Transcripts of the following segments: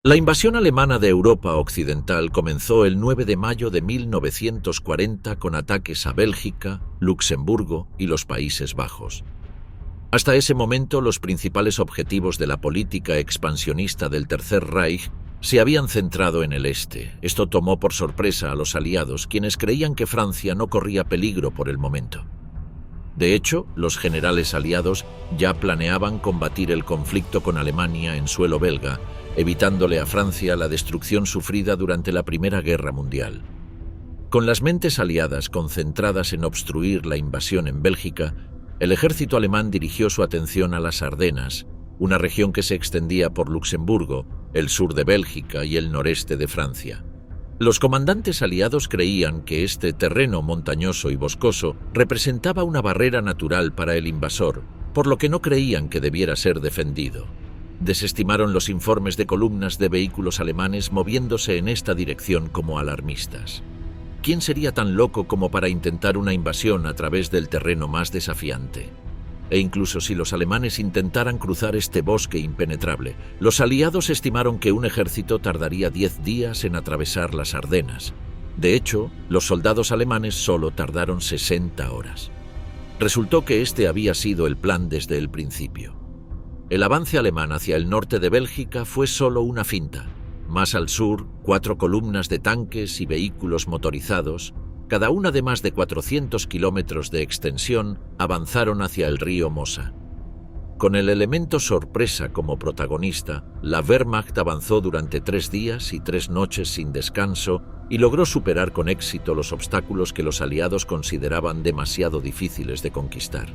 La invasión alemana de Europa Occidental comenzó el 9 de mayo de 1940 con ataques a Bélgica, Luxemburgo y los Países Bajos. Hasta ese momento, los principales objetivos de la política expansionista del Tercer Reich se habían centrado en el este. Esto tomó por sorpresa a los aliados, quienes creían que Francia no corría peligro por el momento. De hecho, los generales aliados ya planeaban combatir el conflicto con Alemania en suelo belga, evitándole a Francia la destrucción sufrida durante la Primera Guerra Mundial. Con las mentes aliadas concentradas en obstruir la invasión en Bélgica, el ejército alemán dirigió su atención a las Ardenas, una región que se extendía por Luxemburgo, el sur de Bélgica y el noreste de Francia. Los comandantes aliados creían que este terreno montañoso y boscoso representaba una barrera natural para el invasor, por lo que no creían que debiera ser defendido. Desestimaron los informes de columnas de vehículos alemanes moviéndose en esta dirección como alarmistas. ¿Quién sería tan loco como para intentar una invasión a través del terreno más desafiante? E incluso si los alemanes intentaran cruzar este bosque impenetrable, los aliados estimaron que un ejército tardaría 10 días en atravesar las Ardenas. De hecho, los soldados alemanes solo tardaron 60 horas. Resultó que este había sido el plan desde el principio. El avance alemán hacia el norte de Bélgica fue solo una finta. Más al sur, 4 columnas de tanques y vehículos motorizados, cada una de más de 400 kilómetros de extensión, avanzaron hacia el río Mosa. Con el elemento sorpresa como protagonista, la Wehrmacht avanzó durante 3 días y 3 noches sin descanso y logró superar con éxito los obstáculos que los aliados consideraban demasiado difíciles de conquistar.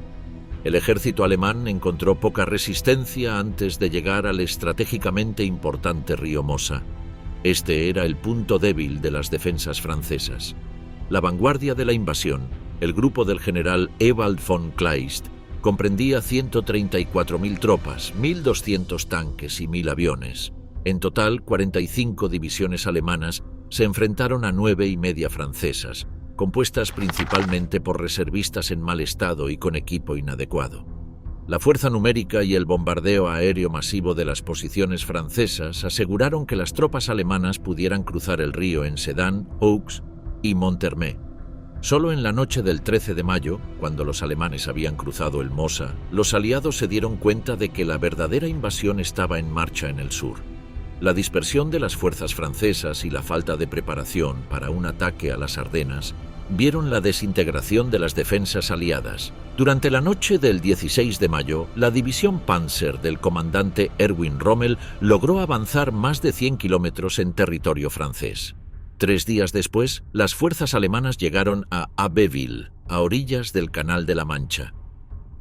El ejército alemán encontró poca resistencia antes de llegar al estratégicamente importante río Mosa. Este era el punto débil de las defensas francesas. La vanguardia de la invasión, el grupo del general Ewald von Kleist, comprendía 134.000 tropas, 1.200 tanques y 1.000 aviones. En total, 45 divisiones alemanas se enfrentaron a 9,5 francesas, compuestas principalmente por reservistas en mal estado y con equipo inadecuado. La fuerza numérica y el bombardeo aéreo masivo de las posiciones francesas aseguraron que las tropas alemanas pudieran cruzar el río en Sedan, Oux y Monthermé. Solo en la noche del 13 de mayo, cuando los alemanes habían cruzado el Mosa, los aliados se dieron cuenta de que la verdadera invasión estaba en marcha en el sur. La dispersión de las fuerzas francesas y la falta de preparación para un ataque a las Ardenas vieron la desintegración de las defensas aliadas. Durante la noche del 16 de mayo, la división Panzer del comandante Erwin Rommel logró avanzar más de 100 kilómetros en territorio francés. 3 días después, las fuerzas alemanas llegaron a Abbeville, a orillas del Canal de la Mancha.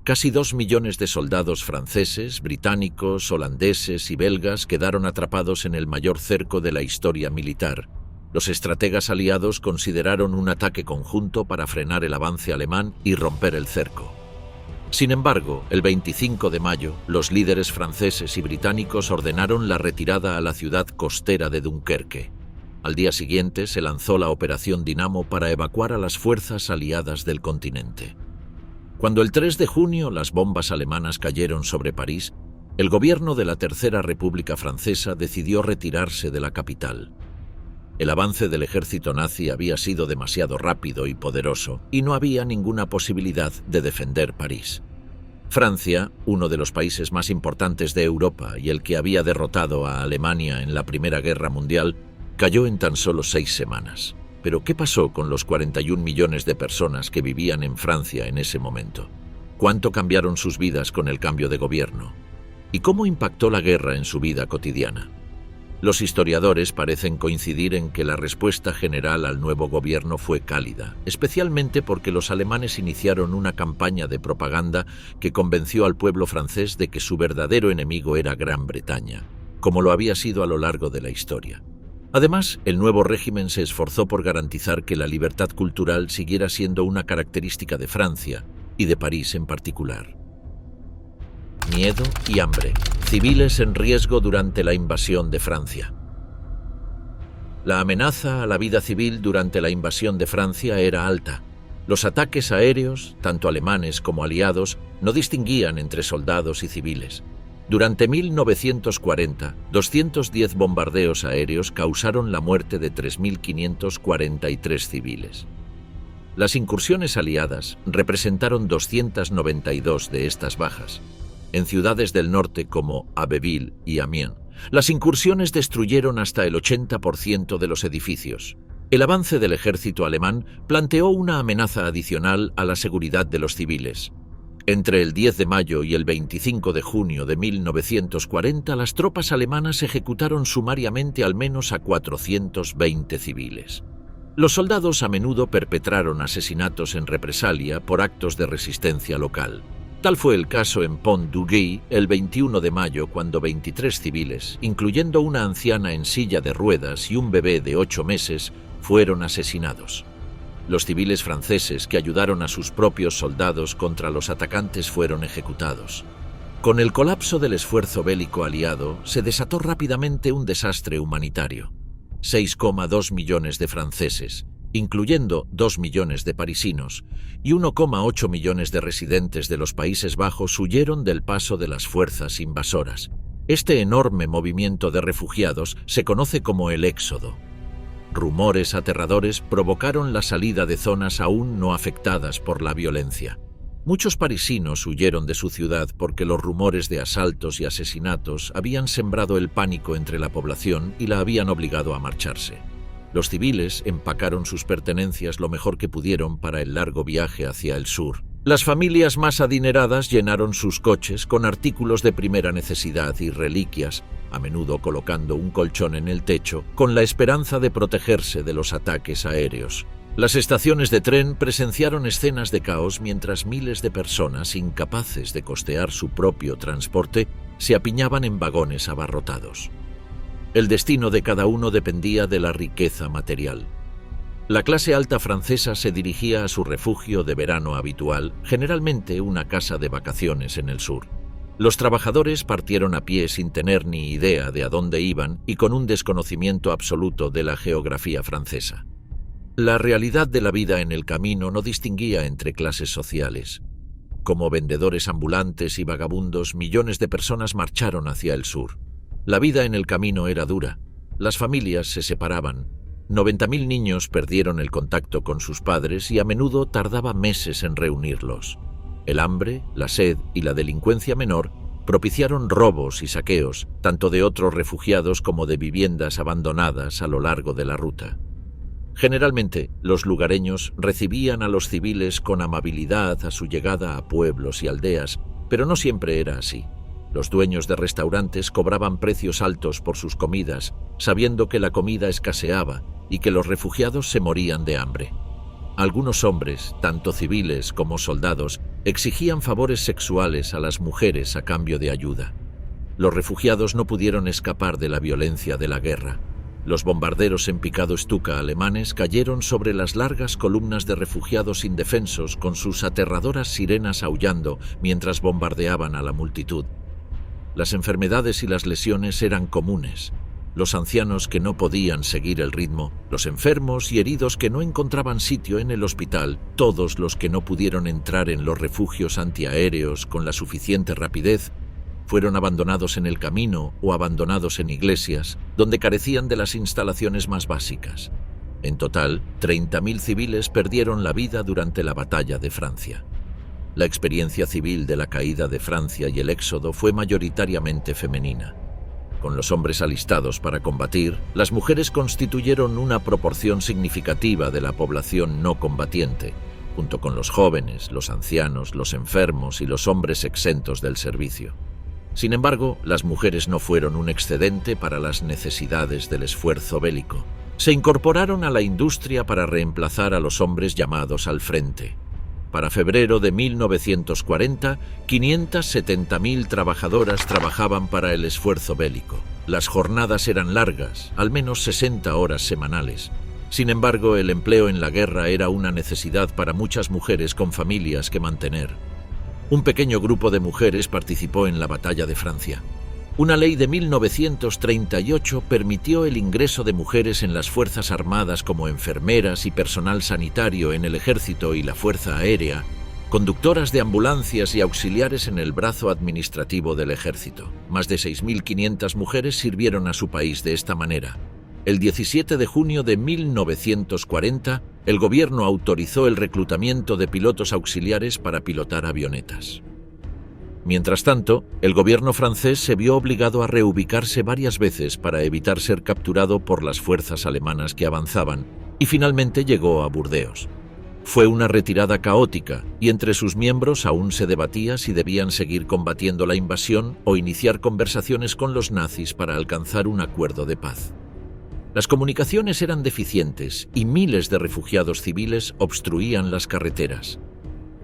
Casi 2 millones de soldados franceses, británicos, holandeses y belgas quedaron atrapados en el mayor cerco de la historia militar. Los estrategas aliados consideraron un ataque conjunto para frenar el avance alemán y romper el cerco. Sin embargo, el 25 de mayo, los líderes franceses y británicos ordenaron la retirada a la ciudad costera de Dunkerque. Al día siguiente se lanzó la Operación Dinamo para evacuar a las fuerzas aliadas del continente. Cuando el 3 de junio las bombas alemanas cayeron sobre París, el gobierno de la Tercera República Francesa decidió retirarse de la capital. El avance del ejército nazi había sido demasiado rápido y poderoso, y no había ninguna posibilidad de defender París. Francia, uno de los países más importantes de Europa y el que había derrotado a Alemania en la Primera Guerra Mundial, cayó en tan solo 6 semanas. Pero ¿qué pasó con los 41 millones de personas que vivían en Francia en ese momento? ¿Cuánto cambiaron sus vidas con el cambio de gobierno? ¿Y cómo impactó la guerra en su vida cotidiana? Los historiadores parecen coincidir en que la respuesta general al nuevo gobierno fue cálida, especialmente porque los alemanes iniciaron una campaña de propaganda que convenció al pueblo francés de que su verdadero enemigo era Gran Bretaña, como lo había sido a lo largo de la historia. Además, el nuevo régimen se esforzó por garantizar que la libertad cultural siguiera siendo una característica de Francia y de París en particular. Miedo y hambre. Civiles en riesgo durante la invasión de Francia. La amenaza a la vida civil durante la invasión de Francia era alta. Los ataques aéreos, tanto alemanes como aliados, no distinguían entre soldados y civiles. Durante 1940, 210 bombardeos aéreos causaron la muerte de 3.543 civiles. Las incursiones aliadas representaron 292 de estas bajas. En ciudades del norte como Abbeville y Amiens, las incursiones destruyeron hasta el 80% de los edificios. El avance del ejército alemán planteó una amenaza adicional a la seguridad de los civiles. Entre el 10 de mayo y el 25 de junio de 1940, las tropas alemanas ejecutaron sumariamente al menos a 420 civiles. Los soldados a menudo perpetraron asesinatos en represalia por actos de resistencia local. Tal fue el caso en Pont-du-Gay el 21 de mayo, cuando 23 civiles, incluyendo una anciana en silla de ruedas y un bebé de 8 meses, fueron asesinados. Los civiles franceses que ayudaron a sus propios soldados contra los atacantes fueron ejecutados. Con el colapso del esfuerzo bélico aliado, se desató rápidamente un desastre humanitario. 6,2 millones de franceses, incluyendo 2 millones de parisinos, y 1,8 millones de residentes de los Países Bajos huyeron del paso de las fuerzas invasoras. Este enorme movimiento de refugiados se conoce como el éxodo. Rumores aterradores provocaron la salida de zonas aún no afectadas por la violencia. Muchos parisinos huyeron de su ciudad porque los rumores de asaltos y asesinatos habían sembrado el pánico entre la población y la habían obligado a marcharse. Los civiles empacaron sus pertenencias lo mejor que pudieron para el largo viaje hacia el sur. Las familias más adineradas llenaron sus coches con artículos de primera necesidad y reliquias, a menudo colocando un colchón en el techo, con la esperanza de protegerse de los ataques aéreos. Las estaciones de tren presenciaron escenas de caos mientras miles de personas, incapaces de costear su propio transporte, se apiñaban en vagones abarrotados. El destino de cada uno dependía de la riqueza material. La clase alta francesa se dirigía a su refugio de verano habitual, generalmente una casa de vacaciones en el sur. Los trabajadores partieron a pie sin tener ni idea de a dónde iban y con un desconocimiento absoluto de la geografía francesa. La realidad de la vida en el camino no distinguía entre clases sociales. Como vendedores ambulantes y vagabundos, millones de personas marcharon hacia el sur. La vida en el camino era dura. Las familias se separaban. 90.000 niños perdieron el contacto con sus padres y a menudo tardaba meses en reunirlos. El hambre, la sed y la delincuencia menor propiciaron robos y saqueos, tanto de otros refugiados como de viviendas abandonadas a lo largo de la ruta. Generalmente, los lugareños recibían a los civiles con amabilidad a su llegada a pueblos y aldeas, pero no siempre era así. Los dueños de restaurantes cobraban precios altos por sus comidas, sabiendo que la comida escaseaba y que los refugiados se morían de hambre. Algunos hombres, tanto civiles como soldados, exigían favores sexuales a las mujeres a cambio de ayuda. Los refugiados no pudieron escapar de la violencia de la guerra. Los bombarderos en picado estuca alemanes cayeron sobre las largas columnas de refugiados indefensos con sus aterradoras sirenas aullando mientras bombardeaban a la multitud. Las enfermedades y las lesiones eran comunes. Los ancianos que no podían seguir el ritmo, los enfermos y heridos que no encontraban sitio en el hospital, todos los que no pudieron entrar en los refugios antiaéreos con la suficiente rapidez, fueron abandonados en el camino o abandonados en iglesias, donde carecían de las instalaciones más básicas. En total, 30.000 civiles perdieron la vida durante la batalla de Francia. La experiencia civil de la caída de Francia y el éxodo fue mayoritariamente femenina. Con los hombres alistados para combatir, las mujeres constituyeron una proporción significativa de la población no combatiente, junto con los jóvenes, los ancianos, los enfermos y los hombres exentos del servicio. Sin embargo, las mujeres no fueron un excedente para las necesidades del esfuerzo bélico. Se incorporaron a la industria para reemplazar a los hombres llamados al frente. Para febrero de 1940, 570.000 trabajadoras trabajaban para el esfuerzo bélico. Las jornadas eran largas, al menos 60 horas semanales. Sin embargo, el empleo en la guerra era una necesidad para muchas mujeres con familias que mantener. Un pequeño grupo de mujeres participó en la batalla de Francia. Una ley de 1938 permitió el ingreso de mujeres en las Fuerzas Armadas como enfermeras y personal sanitario en el Ejército y la Fuerza Aérea, conductoras de ambulancias y auxiliares en el brazo administrativo del ejército. Más de 6.500 mujeres sirvieron a su país de esta manera. El 17 de junio de 1940, el gobierno autorizó el reclutamiento de pilotos auxiliares para pilotar avionetas. Mientras tanto, el gobierno francés se vio obligado a reubicarse varias veces para evitar ser capturado por las fuerzas alemanas que avanzaban, y finalmente llegó a Burdeos. Fue una retirada caótica, y entre sus miembros aún se debatía si debían seguir combatiendo la invasión o iniciar conversaciones con los nazis para alcanzar un acuerdo de paz. Las comunicaciones eran deficientes y miles de refugiados civiles obstruían las carreteras.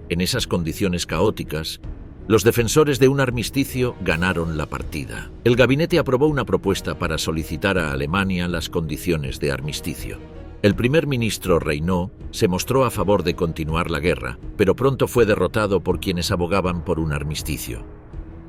En esas condiciones caóticas, los defensores de un armisticio ganaron la partida. El gabinete aprobó una propuesta para solicitar a Alemania las condiciones de armisticio. El primer ministro Reynaud se mostró a favor de continuar la guerra, pero pronto fue derrotado por quienes abogaban por un armisticio.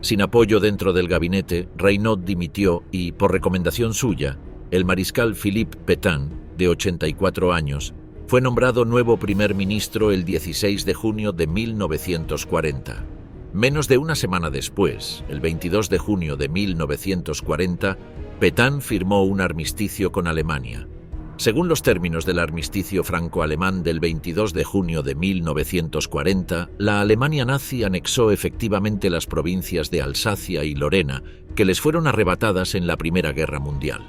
Sin apoyo dentro del gabinete, Reynaud dimitió y, por recomendación suya, el mariscal Philippe Pétain, de 84 años, fue nombrado nuevo primer ministro el 16 de junio de 1940. Menos de una semana después, el 22 de junio de 1940, Pétain firmó un armisticio con Alemania. Según los términos del armisticio franco-alemán del 22 de junio de 1940, la Alemania nazi anexó efectivamente las provincias de Alsacia y Lorena, que les fueron arrebatadas en la Primera Guerra Mundial.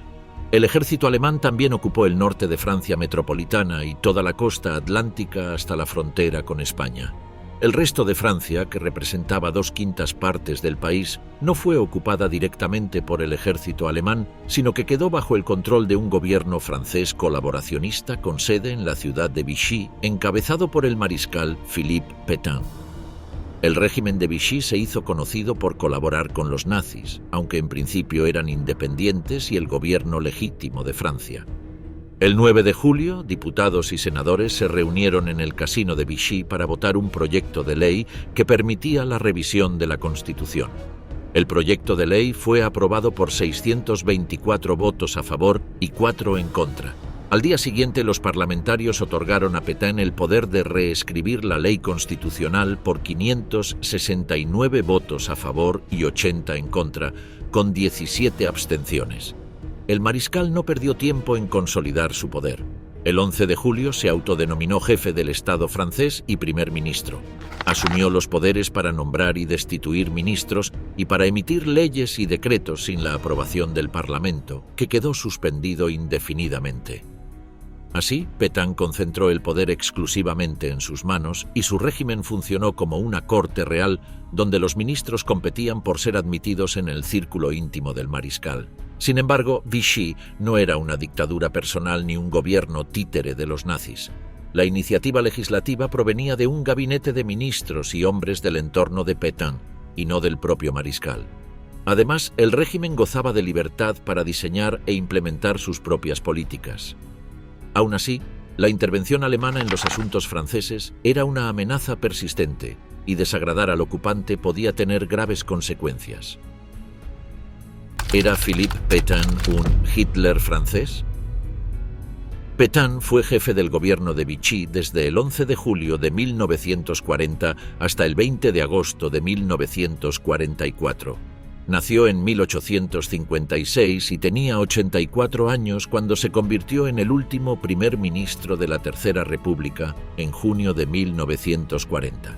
El ejército alemán también ocupó el norte de Francia metropolitana y toda la costa atlántica hasta la frontera con España. El resto de Francia, que representaba 2/5 partes del país, no fue ocupada directamente por el ejército alemán, sino que quedó bajo el control de un gobierno francés colaboracionista con sede en la ciudad de Vichy, encabezado por el mariscal Philippe Pétain. El régimen de Vichy se hizo conocido por colaborar con los nazis, aunque en principio eran independientes y el gobierno legítimo de Francia. El 9 de julio, diputados y senadores se reunieron en el casino de Vichy para votar un proyecto de ley que permitía la revisión de la Constitución. El proyecto de ley fue aprobado por 624 votos a favor y 4 en contra. Al día siguiente, los parlamentarios otorgaron a Pétain el poder de reescribir la ley constitucional por 569 votos a favor y 80 en contra, con 17 abstenciones. El mariscal no perdió tiempo en consolidar su poder. El 11 de julio se autodenominó jefe del Estado francés y primer ministro. Asumió los poderes para nombrar y destituir ministros y para emitir leyes y decretos sin la aprobación del Parlamento, que quedó suspendido indefinidamente. Así, Pétain concentró el poder exclusivamente en sus manos y su régimen funcionó como una corte real donde los ministros competían por ser admitidos en el círculo íntimo del mariscal. Sin embargo, Vichy no era una dictadura personal ni un gobierno títere de los nazis. La iniciativa legislativa provenía de un gabinete de ministros y hombres del entorno de Pétain, y no del propio mariscal. Además, el régimen gozaba de libertad para diseñar e implementar sus propias políticas. Aún así, la intervención alemana en los asuntos franceses era una amenaza persistente, y desagradar al ocupante podía tener graves consecuencias. ¿Era Philippe Pétain un Hitler francés? Pétain fue jefe del gobierno de Vichy desde el 11 de julio de 1940 hasta el 20 de agosto de 1944. Nació en 1856 y tenía 84 años cuando se convirtió en el último primer ministro de la Tercera República en junio de 1940.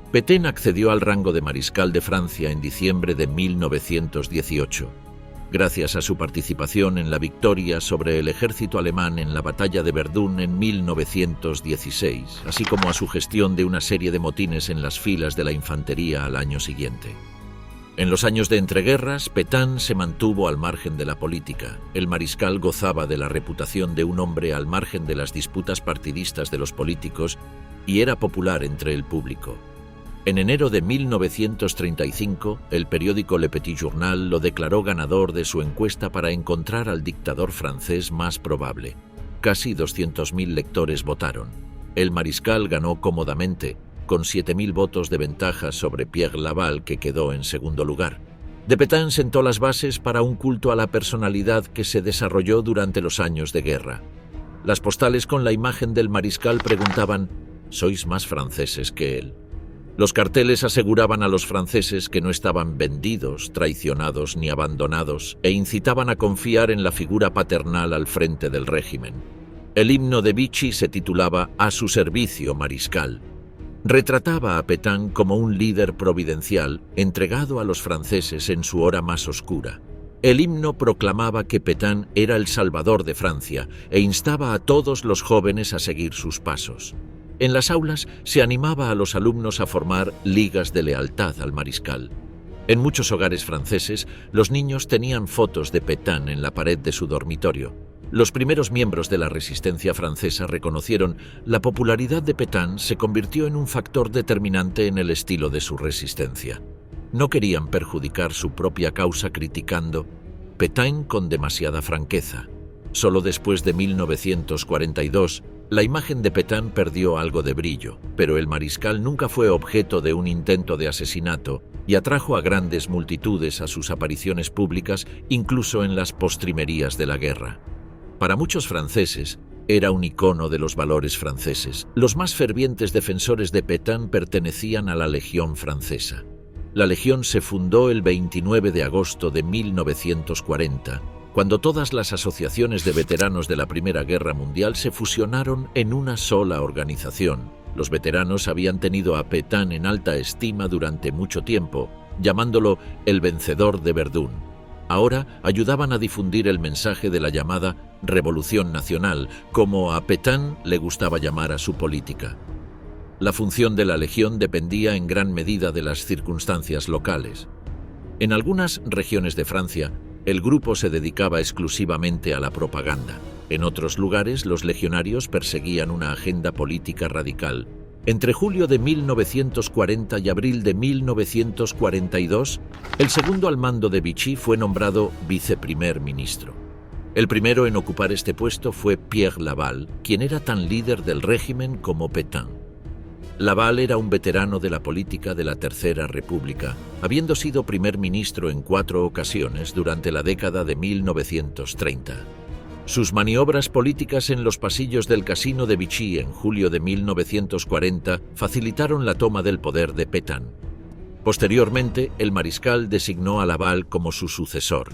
Pétain accedió al rango de mariscal de Francia en diciembre de 1918. Gracias a su participación en la victoria sobre el ejército alemán en la batalla de Verdún en 1916, así como a su gestión de una serie de motines en las filas de la infantería al año siguiente. En los años de entreguerras, Pétain se mantuvo al margen de la política. El mariscal gozaba de la reputación de un hombre al margen de las disputas partidistas de los políticos y era popular entre el público. En enero de 1935, el periódico Le Petit Journal lo declaró ganador de su encuesta para encontrar al dictador francés más probable. Casi 200.000 lectores votaron. El mariscal ganó cómodamente, con 7.000 votos de ventaja sobre Pierre Laval, que quedó en segundo lugar. De Pétain sentó las bases para un culto a la personalidad que se desarrolló durante los años de guerra. Las postales con la imagen del mariscal preguntaban: ¿sois más franceses que él? Los carteles aseguraban a los franceses que no estaban vendidos, traicionados ni abandonados e incitaban a confiar en la figura paternal al frente del régimen. El himno de Vichy se titulaba «A su servicio, mariscal». Retrataba a Pétain como un líder providencial entregado a los franceses en su hora más oscura. El himno proclamaba que Pétain era el salvador de Francia e instaba a todos los jóvenes a seguir sus pasos. En las aulas se animaba a los alumnos a formar ligas de lealtad al mariscal. En muchos hogares franceses, los niños tenían fotos de Pétain en la pared de su dormitorio. Los primeros miembros de la resistencia francesa reconocieron la popularidad de Pétain se convirtió en un factor determinante en el estilo de su resistencia. No querían perjudicar su propia causa criticando Pétain con demasiada franqueza. Solo después de 1942, la imagen de Pétain perdió algo de brillo, pero el mariscal nunca fue objeto de un intento de asesinato y atrajo a grandes multitudes a sus apariciones públicas, incluso en las postrimerías de la guerra. Para muchos franceses, era un icono de los valores franceses. Los más fervientes defensores de Pétain pertenecían a la Legión Francesa. La Legión se fundó el 29 de agosto de 1940, cuando todas las asociaciones de veteranos de la Primera Guerra Mundial se fusionaron en una sola organización. Los veteranos habían tenido a Pétain en alta estima durante mucho tiempo, llamándolo el vencedor de Verdún. Ahora ayudaban a difundir el mensaje de la llamada Revolución Nacional, como a Pétain le gustaba llamar a su política. La función de la Legión dependía en gran medida de las circunstancias locales. En algunas regiones de Francia, el grupo se dedicaba exclusivamente a la propaganda. En otros lugares, los legionarios perseguían una agenda política radical. Entre julio de 1940 y abril de 1942, el segundo al mando de Vichy fue nombrado viceprimer ministro. El primero en ocupar este puesto fue Pierre Laval, quien era tan líder del régimen como Pétain. Laval era un veterano de la política de la Tercera República, habiendo sido primer ministro en 4 ocasiones durante la década de 1930. Sus maniobras políticas en los pasillos del casino de Vichy en julio de 1940 facilitaron la toma del poder de Pétain. Posteriormente, el mariscal designó a Laval como su sucesor.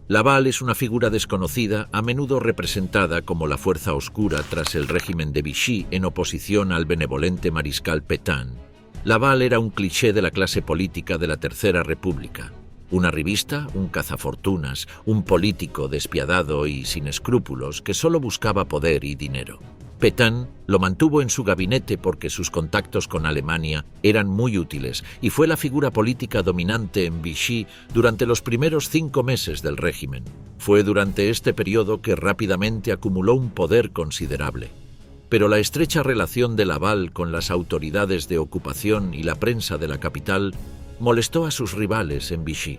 Laval es una figura desconocida, a menudo representada como la fuerza oscura tras el régimen de Vichy en oposición al benevolente mariscal Pétain. Laval era un cliché de la clase política de la Tercera República. Un arribista, un cazafortunas, un político despiadado y sin escrúpulos que solo buscaba poder y dinero. Pétain lo mantuvo en su gabinete porque sus contactos con Alemania eran muy útiles y fue la figura política dominante en Vichy durante los primeros 5 meses del régimen. Fue durante este periodo que rápidamente acumuló un poder considerable. Pero la estrecha relación de Laval con las autoridades de ocupación y la prensa de la capital molestó a sus rivales en Vichy.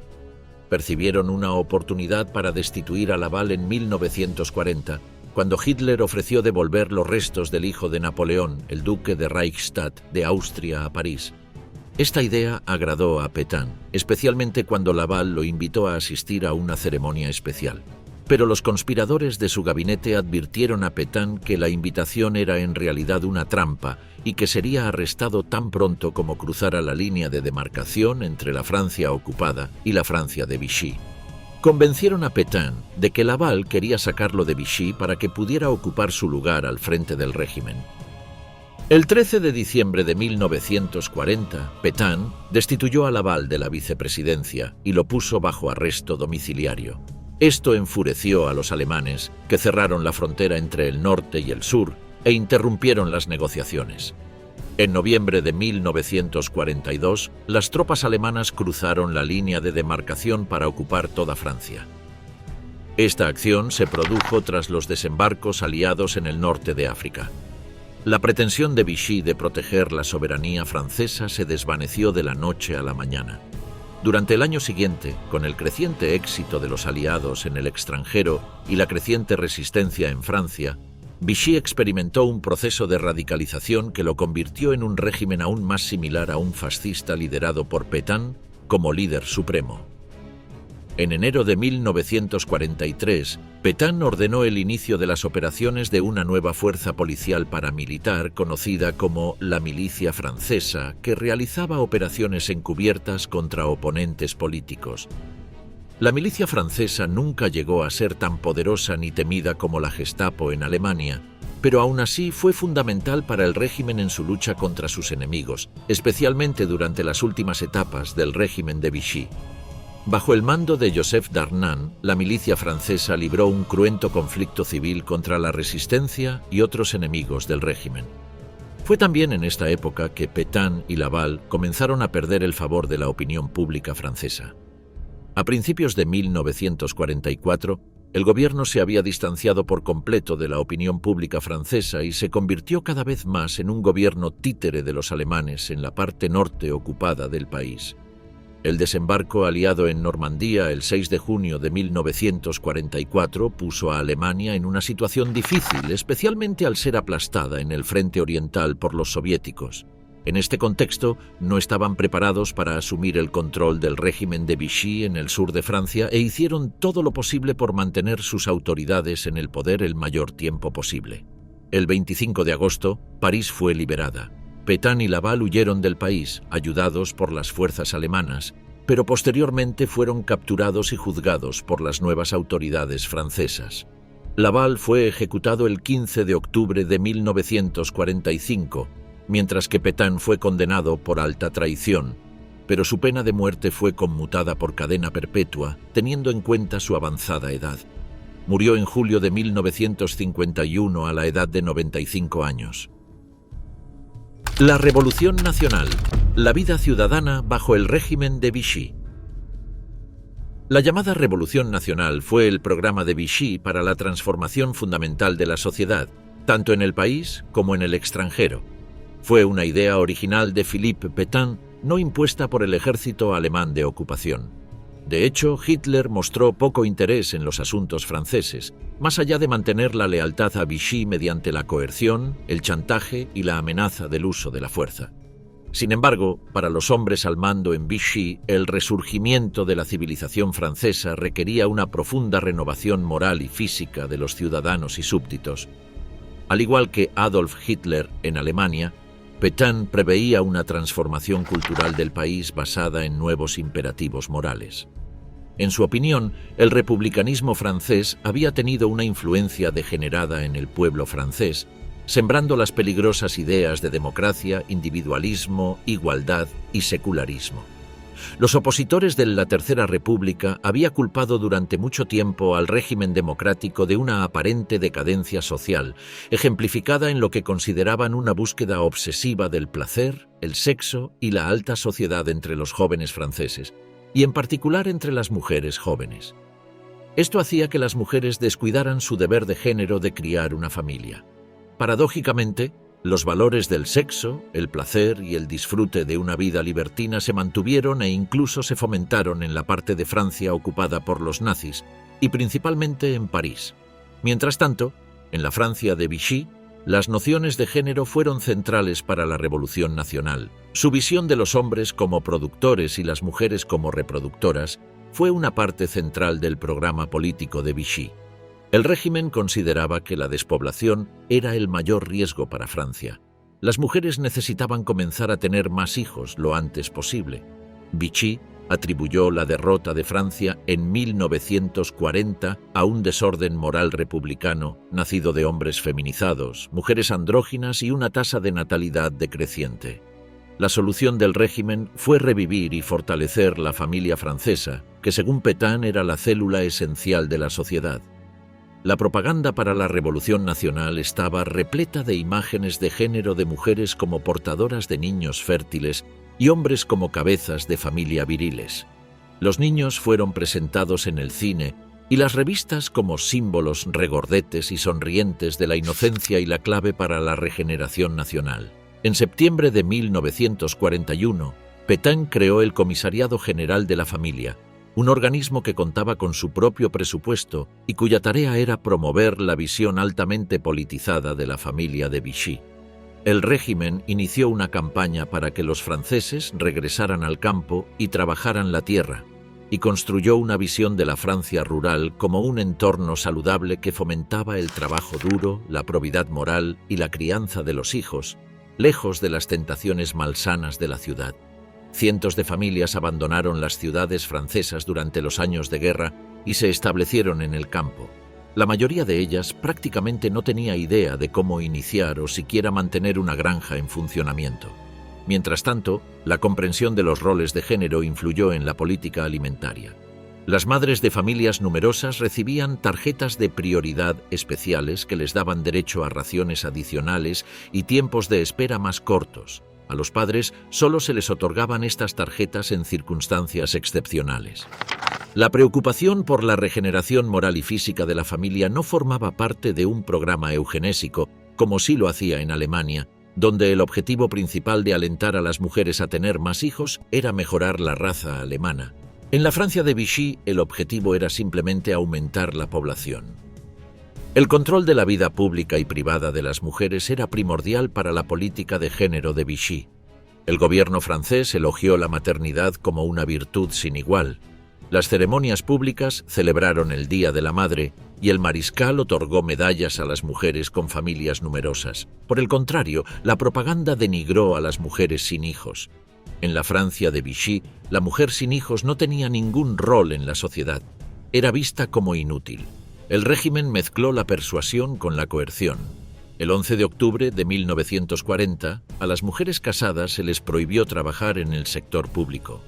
Percibieron una oportunidad para destituir a Laval en 1940, cuando Hitler ofreció devolver los restos del hijo de Napoleón, el duque de Reichstadt, de Austria a París. Esta idea agradó a Pétain, especialmente cuando Laval lo invitó a asistir a una ceremonia especial. Pero los conspiradores de su gabinete advirtieron a Pétain que la invitación era en realidad una trampa y que sería arrestado tan pronto como cruzara la línea de demarcación entre la Francia ocupada y la Francia de Vichy. Convencieron a Pétain de que Laval quería sacarlo de Vichy para que pudiera ocupar su lugar al frente del régimen. El 13 de diciembre de 1940, Pétain destituyó a Laval de la vicepresidencia y lo puso bajo arresto domiciliario. Esto enfureció a los alemanes, que cerraron la frontera entre el norte y el sur e interrumpieron las negociaciones. En noviembre de 1942, las tropas alemanas cruzaron la línea de demarcación para ocupar toda Francia. Esta acción se produjo tras los desembarcos aliados en el norte de África. La pretensión de Vichy de proteger la soberanía francesa se desvaneció de la noche a la mañana. Durante el año siguiente, con el creciente éxito de los aliados en el extranjero y la creciente resistencia en Francia, Vichy experimentó un proceso de radicalización que lo convirtió en un régimen aún más similar a un fascista liderado por Pétain como líder supremo. En enero de 1943, Pétain ordenó el inicio de las operaciones de una nueva fuerza policial paramilitar conocida como la Milicia Francesa, que realizaba operaciones encubiertas contra oponentes políticos. La milicia francesa nunca llegó a ser tan poderosa ni temida como la Gestapo en Alemania, pero aún así fue fundamental para el régimen en su lucha contra sus enemigos, especialmente durante las últimas etapas del régimen de Vichy. Bajo el mando de Joseph Darnan, la milicia francesa libró un cruento conflicto civil contra la resistencia y otros enemigos del régimen. Fue también en esta época que Pétain y Laval comenzaron a perder el favor de la opinión pública francesa. A principios de 1944, el gobierno se había distanciado por completo de la opinión pública francesa y se convirtió cada vez más en un gobierno títere de los alemanes en la parte norte ocupada del país. El desembarco aliado en Normandía el 6 de junio de 1944 puso a Alemania en una situación difícil, especialmente al ser aplastada en el frente oriental por los soviéticos. En este contexto, no estaban preparados para asumir el control del régimen de Vichy en el sur de Francia e hicieron todo lo posible por mantener sus autoridades en el poder el mayor tiempo posible. El 25 de agosto, París fue liberada. Pétain y Laval huyeron del país, ayudados por las fuerzas alemanas, pero posteriormente fueron capturados y juzgados por las nuevas autoridades francesas. Laval fue ejecutado el 15 de octubre de 1945, mientras que Pétain fue condenado por alta traición, pero su pena de muerte fue conmutada por cadena perpetua, teniendo en cuenta su avanzada edad. Murió en julio de 1951 a la edad de 95 años. La Revolución Nacional, la vida ciudadana bajo el régimen de Vichy. La llamada Revolución Nacional fue el programa de Vichy para la transformación fundamental de la sociedad, tanto en el país como en el extranjero. Fue una idea original de Philippe Pétain, no impuesta por el ejército alemán de ocupación. De hecho, Hitler mostró poco interés en los asuntos franceses, más allá de mantener la lealtad a Vichy mediante la coerción, el chantaje y la amenaza del uso de la fuerza. Sin embargo, para los hombres al mando en Vichy, el resurgimiento de la civilización francesa requería una profunda renovación moral y física de los ciudadanos y súbditos. Al igual que Adolf Hitler en Alemania, Pétain preveía una transformación cultural del país basada en nuevos imperativos morales. En su opinión, el republicanismo francés había tenido una influencia degenerada en el pueblo francés, sembrando las peligrosas ideas de democracia, individualismo, igualdad y secularismo. Los opositores de la Tercera República habían culpado durante mucho tiempo al régimen democrático de una aparente decadencia social, ejemplificada en lo que consideraban una búsqueda obsesiva del placer, el sexo y la alta sociedad entre los jóvenes franceses, y en particular entre las mujeres jóvenes. Esto hacía que las mujeres descuidaran su deber de género de criar una familia. Paradójicamente, los valores del sexo, el placer y el disfrute de una vida libertina se mantuvieron e incluso se fomentaron en la parte de Francia ocupada por los nazis, y principalmente en París. Mientras tanto, en la Francia de Vichy, las nociones de género fueron centrales para la Revolución Nacional. Su visión de los hombres como productores y las mujeres como reproductoras fue una parte central del programa político de Vichy. El régimen consideraba que la despoblación era el mayor riesgo para Francia. Las mujeres necesitaban comenzar a tener más hijos lo antes posible. Vichy atribuyó la derrota de Francia en 1940 a un desorden moral republicano, nacido de hombres feminizados, mujeres andróginas y una tasa de natalidad decreciente. La solución del régimen fue revivir y fortalecer la familia francesa, que según Pétain era la célula esencial de la sociedad. La propaganda para la Revolución Nacional estaba repleta de imágenes de género de mujeres como portadoras de niños fértiles y hombres como cabezas de familia viriles. Los niños fueron presentados en el cine y las revistas como símbolos regordetes y sonrientes de la inocencia y la clave para la regeneración nacional. En septiembre de 1941, Pétain creó el Comisariado General de la Familia, un organismo que contaba con su propio presupuesto y cuya tarea era promover la visión altamente politizada de la familia de Vichy. El régimen inició una campaña para que los franceses regresaran al campo y trabajaran la tierra, y construyó una visión de la Francia rural como un entorno saludable que fomentaba el trabajo duro, la probidad moral y la crianza de los hijos, lejos de las tentaciones malsanas de la ciudad. Cientos de familias abandonaron las ciudades francesas durante los años de guerra y se establecieron en el campo. La mayoría de ellas prácticamente no tenía idea de cómo iniciar o siquiera mantener una granja en funcionamiento. Mientras tanto, la comprensión de los roles de género influyó en la política alimentaria. Las madres de familias numerosas recibían tarjetas de prioridad especiales que les daban derecho a raciones adicionales y tiempos de espera más cortos. A los padres solo se les otorgaban estas tarjetas en circunstancias excepcionales. La preocupación por la regeneración moral y física de la familia no formaba parte de un programa eugenésico, como sí lo hacía en Alemania, donde el objetivo principal de alentar a las mujeres a tener más hijos era mejorar la raza alemana. En la Francia de Vichy, el objetivo era simplemente aumentar la población. El control de la vida pública y privada de las mujeres era primordial para la política de género de Vichy. El gobierno francés elogió la maternidad como una virtud sin igual. Las ceremonias públicas celebraron el Día de la Madre y el mariscal otorgó medallas a las mujeres con familias numerosas. Por el contrario, la propaganda denigró a las mujeres sin hijos. En la Francia de Vichy, la mujer sin hijos no tenía ningún rol en la sociedad. Era vista como inútil. El régimen mezcló la persuasión con la coerción. El 11 de octubre de 1940, a las mujeres casadas se les prohibió trabajar en el sector público.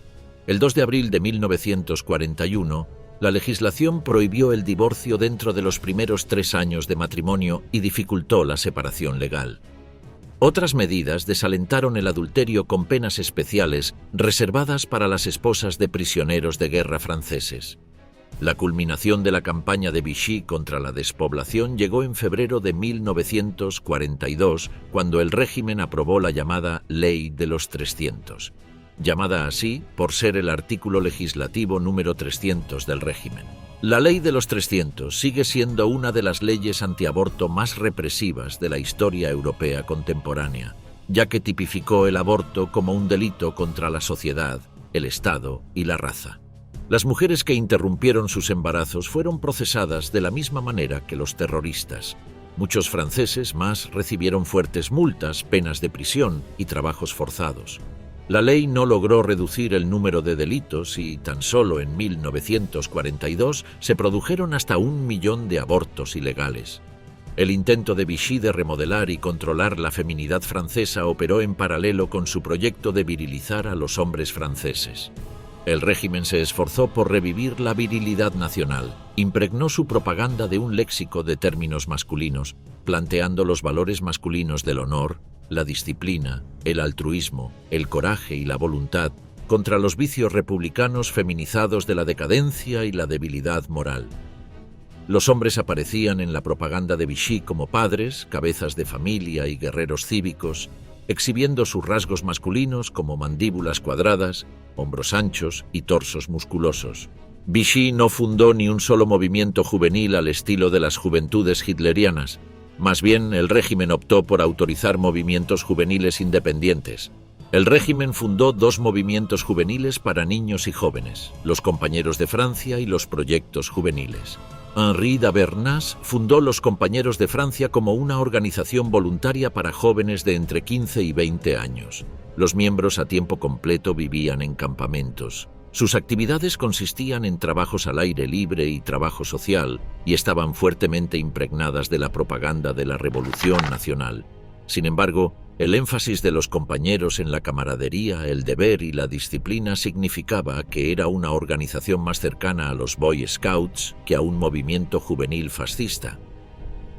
El 2 de abril de 1941, la legislación prohibió el divorcio dentro de los primeros 3 años de matrimonio y dificultó la separación legal. Otras medidas desalentaron el adulterio con penas especiales reservadas para las esposas de prisioneros de guerra franceses. La culminación de la campaña de Vichy contra la despoblación llegó en febrero de 1942, cuando el régimen aprobó la llamada Ley de los 300. Llamada así por ser el artículo legislativo número 300 del régimen. La Ley de los 300 sigue siendo una de las leyes antiaborto más represivas de la historia europea contemporánea, ya que tipificó el aborto como un delito contra la sociedad, el Estado y la raza. Las mujeres que interrumpieron sus embarazos fueron procesadas de la misma manera que los terroristas. Muchos franceses más recibieron fuertes multas, penas de prisión y trabajos forzados. La ley no logró reducir el número de delitos y tan solo en 1942 se produjeron hasta 1 millón de abortos ilegales. El intento de Vichy de remodelar y controlar la feminidad francesa operó en paralelo con su proyecto de virilizar a los hombres franceses. El régimen se esforzó por revivir la virilidad nacional, impregnó su propaganda de un léxico de términos masculinos, planteando los valores masculinos del honor, la disciplina, el altruismo, el coraje y la voluntad, contra los vicios republicanos feminizados de la decadencia y la debilidad moral. Los hombres aparecían en la propaganda de Vichy como padres, cabezas de familia y guerreros cívicos, exhibiendo sus rasgos masculinos como mandíbulas cuadradas, hombros anchos y torsos musculosos. Vichy no fundó ni un solo movimiento juvenil al estilo de las juventudes hitlerianas. Más bien, el régimen optó por autorizar movimientos juveniles independientes. El régimen fundó 2 movimientos juveniles para niños y jóvenes, los Compañeros de Francia y los Proyectos Juveniles. Henri d'Abernas fundó los Compañeros de Francia como una organización voluntaria para jóvenes de entre 15 y 20 años. Los miembros a tiempo completo vivían en campamentos. Sus actividades consistían en trabajos al aire libre y trabajo social, y estaban fuertemente impregnadas de la propaganda de la Revolución Nacional. Sin embargo, el énfasis de los compañeros en la camaradería, el deber y la disciplina significaba que era una organización más cercana a los Boy Scouts que a un movimiento juvenil fascista.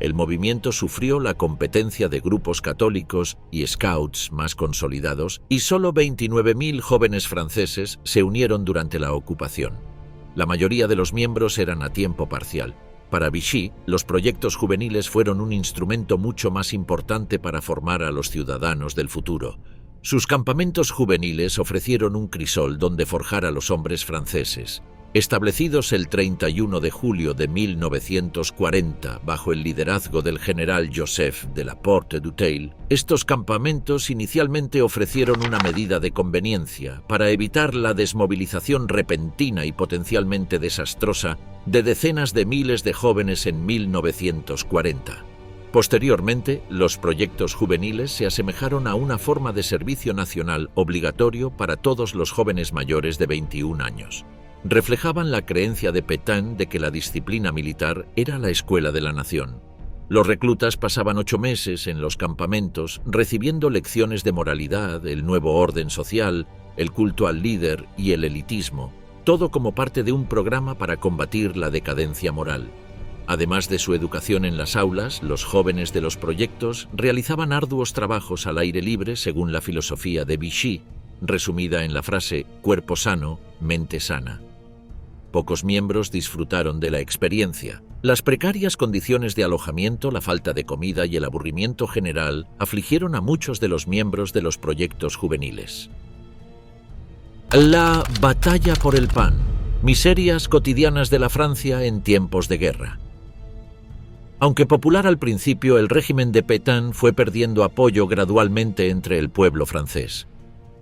El movimiento sufrió la competencia de grupos católicos y scouts más consolidados, y solo 29.000 jóvenes franceses se unieron durante la ocupación. La mayoría de los miembros eran a tiempo parcial. Para Vichy, los proyectos juveniles fueron un instrumento mucho más importante para formar a los ciudadanos del futuro. Sus campamentos juveniles ofrecieron un crisol donde forjar a los hombres franceses. Establecidos el 31 de julio de 1940 bajo el liderazgo del general Joseph de la Porte-Dutheil, estos campamentos inicialmente ofrecieron una medida de conveniencia para evitar la desmovilización repentina y potencialmente desastrosa de decenas de miles de jóvenes en 1940. Posteriormente, los proyectos juveniles se asemejaron a una forma de servicio nacional obligatorio para todos los jóvenes mayores de 21 años. Reflejaban la creencia de Pétain de que la disciplina militar era la escuela de la nación. Los reclutas pasaban 8 meses en los campamentos recibiendo lecciones de moralidad, el nuevo orden social, el culto al líder y el elitismo, todo como parte de un programa para combatir la decadencia moral. Además de su educación en las aulas, los jóvenes de los proyectos realizaban arduos trabajos al aire libre según la filosofía de Vichy, resumida en la frase «cuerpo sano, mente sana». Pocos miembros disfrutaron de la experiencia. Las precarias condiciones de alojamiento, la falta de comida y el aburrimiento general afligieron a muchos de los miembros de los proyectos juveniles. La batalla por el pan. Miserias cotidianas de la Francia en tiempos de guerra. Aunque popular al principio, el régimen de Pétain fue perdiendo apoyo gradualmente entre el pueblo francés.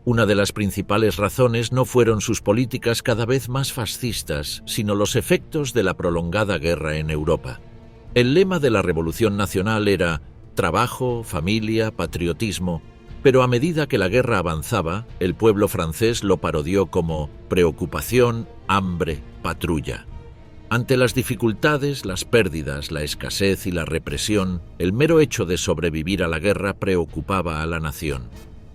Una de las principales razones no fueron sus políticas cada vez más fascistas, sino los efectos de la prolongada guerra en Europa. El lema de la Revolución Nacional era trabajo, familia, patriotismo, pero a medida que la guerra avanzaba, el pueblo francés lo parodió como preocupación, hambre, patrulla. Ante las dificultades, las pérdidas, la escasez y la represión, el mero hecho de sobrevivir a la guerra preocupaba a la nación.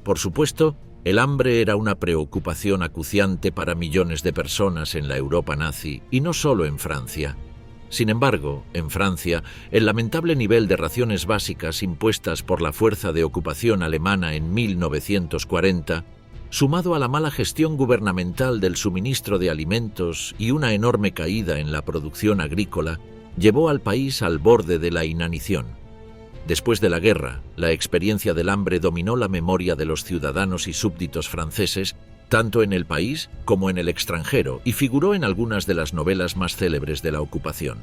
Por supuesto, el hambre era una preocupación acuciante para millones de personas en la Europa nazi, y no solo en Francia. Sin embargo, en Francia, el lamentable nivel de raciones básicas impuestas por la fuerza de ocupación alemana en 1940, sumado a la mala gestión gubernamental del suministro de alimentos y una enorme caída en la producción agrícola, llevó al país al borde de la inanición. Después de la guerra, la experiencia del hambre dominó la memoria de los ciudadanos y súbditos franceses, tanto en el país como en el extranjero, y figuró en algunas de las novelas más célebres de la ocupación.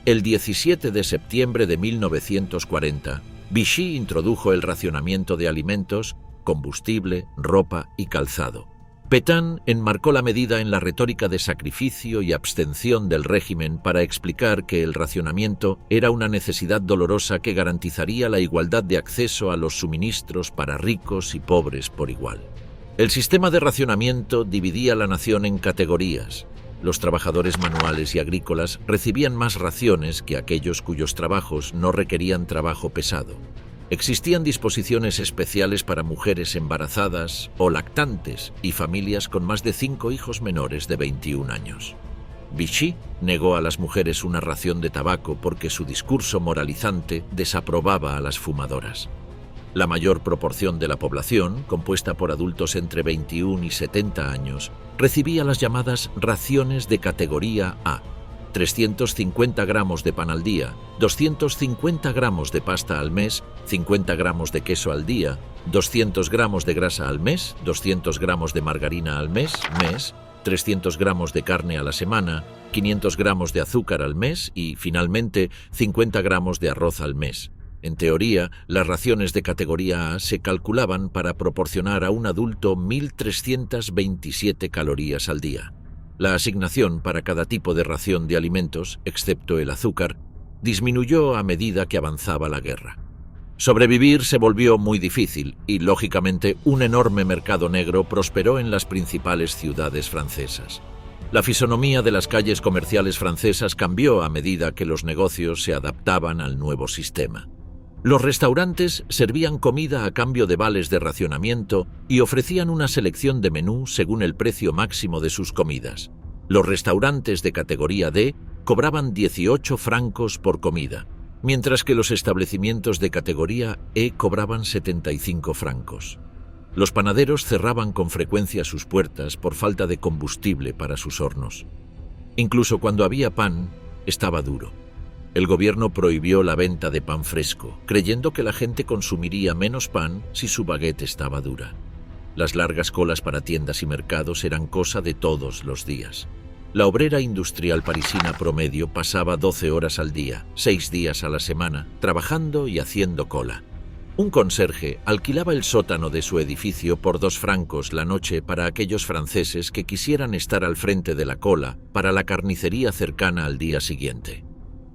El 17 de septiembre de 1940, Vichy introdujo el racionamiento de alimentos, combustible, ropa y calzado. Pétain enmarcó la medida en la retórica de sacrificio y abstención del régimen para explicar que el racionamiento era una necesidad dolorosa que garantizaría la igualdad de acceso a los suministros para ricos y pobres por igual. El sistema de racionamiento dividía la nación en categorías. Los trabajadores manuales y agrícolas recibían más raciones que aquellos cuyos trabajos no requerían trabajo pesado. Existían disposiciones especiales para mujeres embarazadas o lactantes y familias con más de 5 hijos menores de 21 años. Vichy negó a las mujeres una ración de tabaco porque su discurso moralizante desaprobaba a las fumadoras. La mayor proporción de la población, compuesta por adultos entre 21 y 70 años, recibía las llamadas raciones de categoría A: 350 gramos de pan al día, 250 gramos de pasta al mes, 50 gramos de queso al día, 200 gramos de grasa al mes, 200 gramos de margarina al mes, 300 gramos de carne a la semana, 500 gramos de azúcar al mes y, finalmente, 50 gramos de arroz al mes. En teoría, las raciones de categoría A se calculaban para proporcionar a un adulto 1.327 calorías al día. La asignación para cada tipo de ración de alimentos, excepto el azúcar, disminuyó a medida que avanzaba la guerra. Sobrevivir se volvió muy difícil y, lógicamente, un enorme mercado negro prosperó en las principales ciudades francesas. La fisonomía de las calles comerciales francesas cambió a medida que los negocios se adaptaban al nuevo sistema. Los restaurantes servían comida a cambio de vales de racionamiento y ofrecían una selección de menú según el precio máximo de sus comidas. Los restaurantes de categoría D cobraban 18 francos por comida, mientras que los establecimientos de categoría E cobraban 75 francos. Los panaderos cerraban con frecuencia sus puertas por falta de combustible para sus hornos. Incluso cuando había pan, estaba duro. El gobierno prohibió la venta de pan fresco, creyendo que la gente consumiría menos pan si su baguette estaba dura. Las largas colas para tiendas y mercados eran cosa de todos los días. La obrera industrial parisina promedio pasaba 12 horas al día, 6 días a la semana, trabajando y haciendo cola. Un conserje alquilaba el sótano de su edificio por 2 francos la noche para aquellos franceses que quisieran estar al frente de la cola para la carnicería cercana al día siguiente.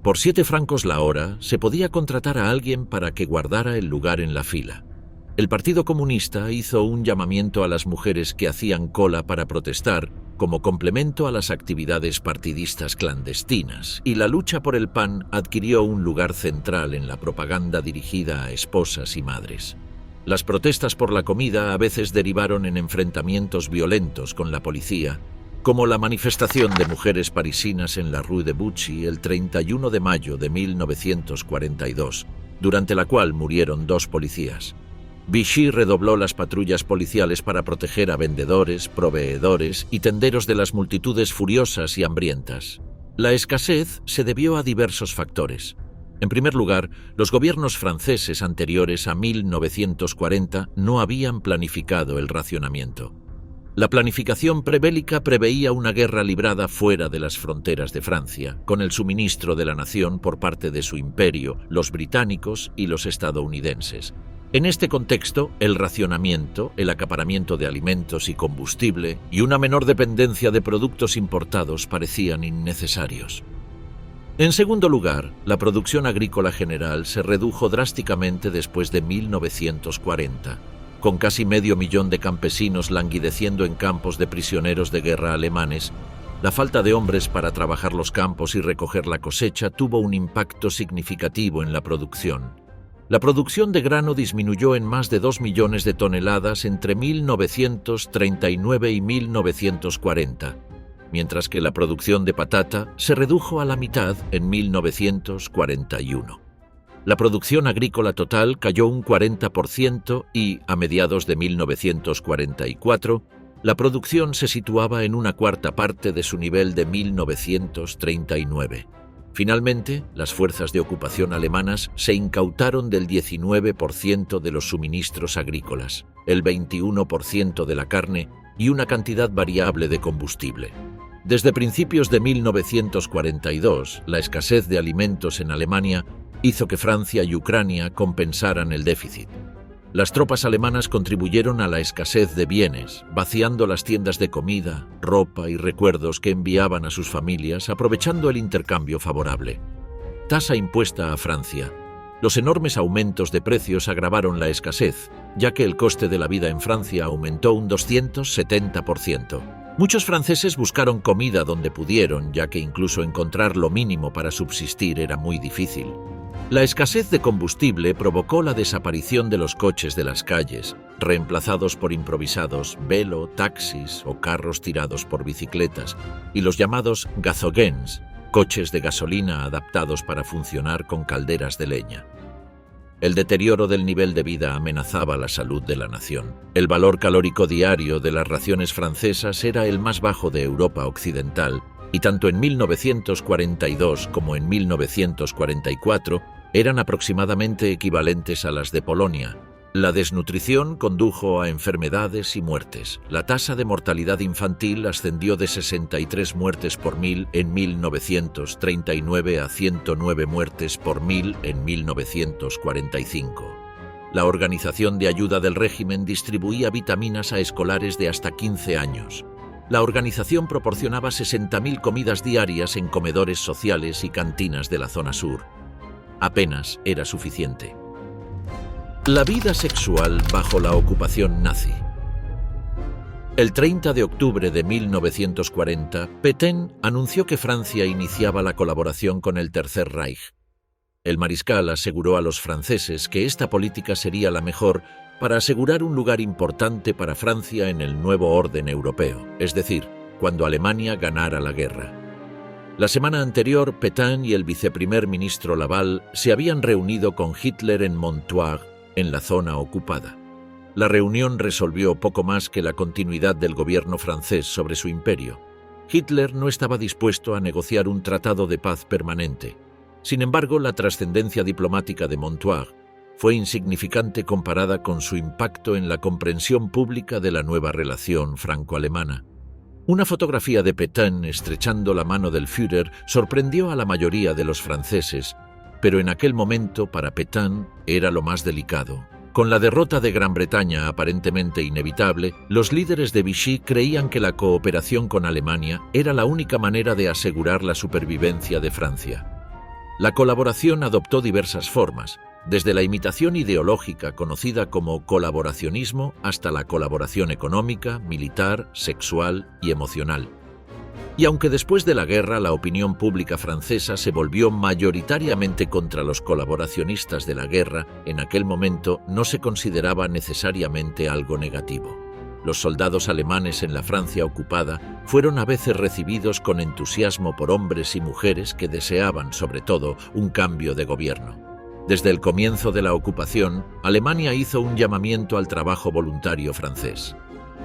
Por 7 francos la hora se podía contratar a alguien para que guardara el lugar en la fila. El Partido Comunista hizo un llamamiento a las mujeres que hacían cola para protestar como complemento a las actividades partidistas clandestinas, y la lucha por el pan adquirió un lugar central en la propaganda dirigida a esposas y madres. Las protestas por la comida a veces derivaron en enfrentamientos violentos con la policía, como la manifestación de mujeres parisinas en la Rue de Buchy el 31 de mayo de 1942, durante la cual murieron 2 policías. Vichy redobló las patrullas policiales para proteger a vendedores, proveedores y tenderos de las multitudes furiosas y hambrientas. La escasez se debió a diversos factores. En primer lugar, los gobiernos franceses anteriores a 1940 no habían planificado el racionamiento. La planificación prebélica preveía una guerra librada fuera de las fronteras de Francia, con el suministro de la nación por parte de su imperio, los británicos y los estadounidenses. En este contexto, el racionamiento, el acaparamiento de alimentos y combustible y una menor dependencia de productos importados parecían innecesarios. En segundo lugar, la producción agrícola general se redujo drásticamente después de 1940, con casi medio millón de campesinos languideciendo en campos de prisioneros de guerra alemanes. La falta de hombres para trabajar los campos y recoger la cosecha tuvo un impacto significativo en la producción. La producción de grano disminuyó en más de 2 millones de toneladas entre 1939 y 1940, mientras que la producción de patata se redujo a la mitad en 1941. La producción agrícola total cayó un 40% y, a mediados de 1944, la producción se situaba en una cuarta parte de su nivel de 1939. Finalmente, las fuerzas de ocupación alemanas se incautaron del 19% de los suministros agrícolas, el 21% de la carne y una cantidad variable de combustible. Desde principios de 1942, la escasez de alimentos en Alemania hizo que Francia y Ucrania compensaran el déficit. Las tropas alemanas contribuyeron a la escasez de bienes, vaciando las tiendas de comida, ropa y recuerdos que enviaban a sus familias, aprovechando el intercambio favorable. Tasa impuesta a Francia. Los enormes aumentos de precios agravaron la escasez, ya que el coste de la vida en Francia aumentó un 270%. Muchos franceses buscaron comida donde pudieron, ya que incluso encontrar lo mínimo para subsistir era muy difícil. La escasez de combustible provocó la desaparición de los coches de las calles, reemplazados por improvisados velo, taxis o carros tirados por bicicletas, y los llamados gazogens, coches de gasolina adaptados para funcionar con calderas de leña. El deterioro del nivel de vida amenazaba la salud de la nación. El valor calórico diario de las raciones francesas era el más bajo de Europa Occidental, y tanto en 1942 como en 1944 eran aproximadamente equivalentes a las de Polonia. La desnutrición condujo a enfermedades y muertes. La tasa de mortalidad infantil ascendió de 63 muertes por 1000 en 1939 a 109 muertes por 1000 en 1945. La Organización de Ayuda del Régimen distribuía vitaminas a escolares de hasta 15 años. La organización proporcionaba 60.000 comidas diarias en comedores sociales y cantinas de la zona sur. Apenas era suficiente. La vida sexual bajo la ocupación nazi. El 30 de octubre de 1940, Pétain anunció que Francia iniciaba la colaboración con el Tercer Reich. El mariscal aseguró a los franceses que esta política sería la mejor para asegurar un lugar importante para Francia en el nuevo orden europeo, es decir, cuando Alemania ganara la guerra. La semana anterior, Pétain y el viceprimer ministro Laval se habían reunido con Hitler en Montoire, en la zona ocupada. La reunión resolvió poco más que la continuidad del gobierno francés sobre su imperio. Hitler no estaba dispuesto a negociar un tratado de paz permanente. Sin embargo, la trascendencia diplomática de Montoire fue insignificante comparada con su impacto en la comprensión pública de la nueva relación franco-alemana. Una fotografía de Pétain estrechando la mano del Führer sorprendió a la mayoría de los franceses, pero en aquel momento para Pétain era lo más delicado. Con la derrota de Gran Bretaña aparentemente inevitable, los líderes de Vichy creían que la cooperación con Alemania era la única manera de asegurar la supervivencia de Francia. La colaboración adoptó diversas formas, desde la imitación ideológica conocida como colaboracionismo hasta la colaboración económica, militar, sexual y emocional. Y aunque después de la guerra la opinión pública francesa se volvió mayoritariamente contra los colaboracionistas de la guerra, en aquel momento no se consideraba necesariamente algo negativo. Los soldados alemanes en la Francia ocupada fueron a veces recibidos con entusiasmo por hombres y mujeres que deseaban, sobre todo, un cambio de gobierno. Desde el comienzo de la ocupación, Alemania hizo un llamamiento al trabajo voluntario francés.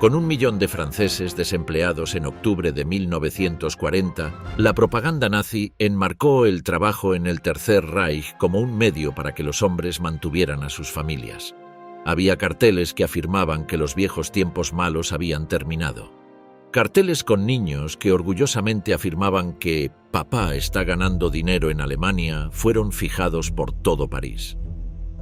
Con 1 millón de franceses desempleados en octubre de 1940, la propaganda nazi enmarcó el trabajo en el Tercer Reich como un medio para que los hombres mantuvieran a sus familias. Había carteles que afirmaban que los viejos tiempos malos habían terminado. Carteles con niños que orgullosamente afirmaban que «Papá está ganando dinero en Alemania» fueron fijados por todo París.